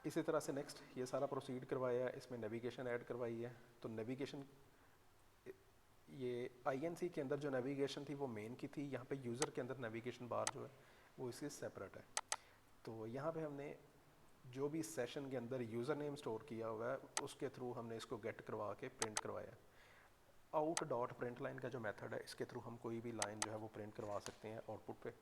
इसी तरह से नेक्स्ट ये सारा प्रोसीड करवाया, इसमें नेविगेशन ऐड करवाई है। तो नेविगेशन, ये आईएनसी के अंदर जो नेविगेशन थी वो मेन की थी, यहाँ पे यूज़र के अंदर नेविगेशन बार जो है वो इससे सेपरेट है। तो यहाँ पे हमने जो भी सेशन के अंदर यूज़र नेम स्टोर किया हुआ है उसके थ्रू हमने इसको गेट करवा के प्रिंट करवाया। आउट डॉट प्रिंट लाइन का जो मेथड है इसके थ्रू हम कोई भी लाइन जो है वो प्रिंट करवा सकते हैं आउटपुट पे।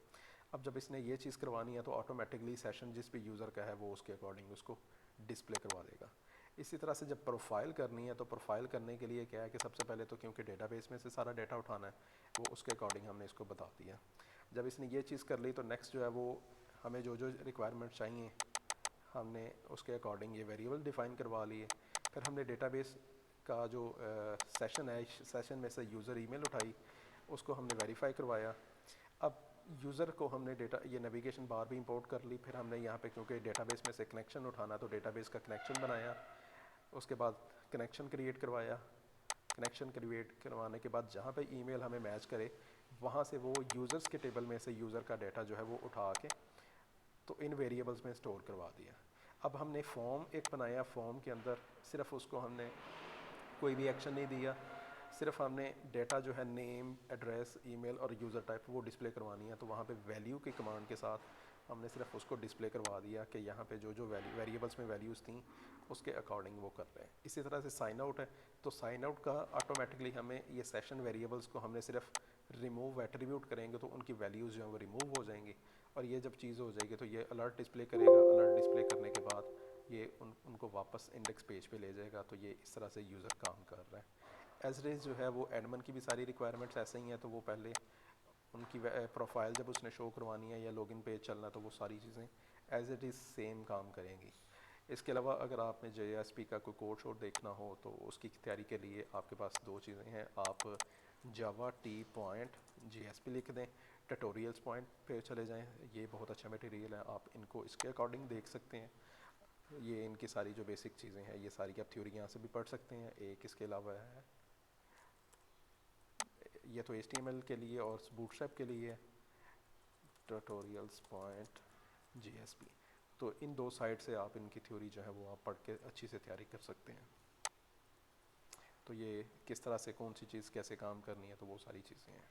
अब जब इसने ये चीज़ करवानी है तो ऑटोमेटिकली सेशन जिस भी यूज़र का है वो उसके अकॉर्डिंग उसको डिस्प्ले करवा देगा। इसी तरह से जब प्रोफाइल करनी है तो प्रोफाइल करने के लिए क्या है कि सबसे पहले तो क्योंकि डेटाबेस में से सारा डाटा उठाना है वो उसके अकॉर्डिंग हमने इसको बता दिया। जब इसने ये चीज़ कर ली तो नेक्स्ट जो है वो हमें जो जो रिक्वायरमेंट चाहिए हमने उसके अकॉर्डिंग ये वेरिएबल डिफ़ाइन करवा लिए। फिर हमने डेटाबेस का जो सेशन है, सेशन में से यूज़र ईमेल उठाई, उसको हमने वेरीफाई करवाया। अब यूज़र को हमने डेटा ये नेविगेशन बार भी इंपोर्ट कर ली। फिर हमने यहाँ पे क्योंकि डेटाबेस में से कनेक्शन उठाना तो डेटाबेस का कनेक्शन बनाया, उसके बाद कनेक्शन क्रिएट करवाया। कनेक्शन क्रिएट करवाने के बाद जहाँ पे ईमेल हमें मैच करे वहाँ से वो यूज़र्स के टेबल में से यूज़र का डाटा जो है वो उठा के तो इन वेरिएबल्स में स्टोर करवा दिया। अब हमने फॉर्म एक बनाया, फॉर्म के अंदर सिर्फ उसको हमने कोई भी एक्शन नहीं दिया, सिर्फ हमने डेटा जो है नेम, एड्रेस, ईमेल और यूज़र टाइप वो डिस्प्ले करवानी है। तो वहाँ पे वैल्यू की कमांड के साथ हमने सिर्फ उसको डिस्प्ले करवा दिया कि यहाँ पे जो जो वेरिएबल्स में वैल्यूज़ थी उसके अकॉर्डिंग वो कर रहे हैं। इसी तरह से साइन आउट है, तो साइन आउट का ऑटोमेटिकली हमें ये सेशन वेरिएबल्स को हमने सिर्फ रिमूव एट्रीब्यूट करेंगे तो उनकी वैल्यूज़ जो है वो रिमूव हो जाएंगी, और ये जब चीज़ हो जाएगी तो ये अलर्ट डिस्प्ले करेगा। अलर्ट डिस्प्ले करने के बाद ये उनको वापस इंडेक्स पेज पे ले जाएगा। तो ये इस तरह से यूज़र काम कर रहा है। एज रेज जो है वो एडमन की भी सारी रिक्वायरमेंट्स ऐसे ही हैं, तो वो पहले उनकी प्रोफाइल जब उसने शो करवानी है या लॉगिन पेज चलना तो वो सारी चीज़ें एज इट इज़ सेम काम करेंगी। इसके अलावा अगर आपने JSP का कोई कोड शोड देखना हो तो उसकी तैयारी के लिए आपके पास दो चीज़ें हैं। आप जावा टी पॉइंट JSP लिख दें, ट्यूटोरियल्स पॉइंट पे चले जाएं, ये बहुत अच्छा मटेरियल है, आप इनको इसके अकॉर्डिंग देख सकते हैं। ये इनकी सारी जो बेसिक चीज़ें हैं ये सारी आप थ्योरी यहाँ से भी पढ़ सकते हैं। एक इसके अलावा है ये तो HTML के लिए और बूटस्ट्रैप के लिए ट्यूटोरियल्स पॉइंट JSP। तो इन दो साइड से आप इनकी थ्योरी जो है वो आप पढ़ के अच्छी से तैयारी कर सकते हैं। तो ये किस तरह से कौन सी चीज़ कैसे काम करनी है तो वो सारी चीज़ें हैं।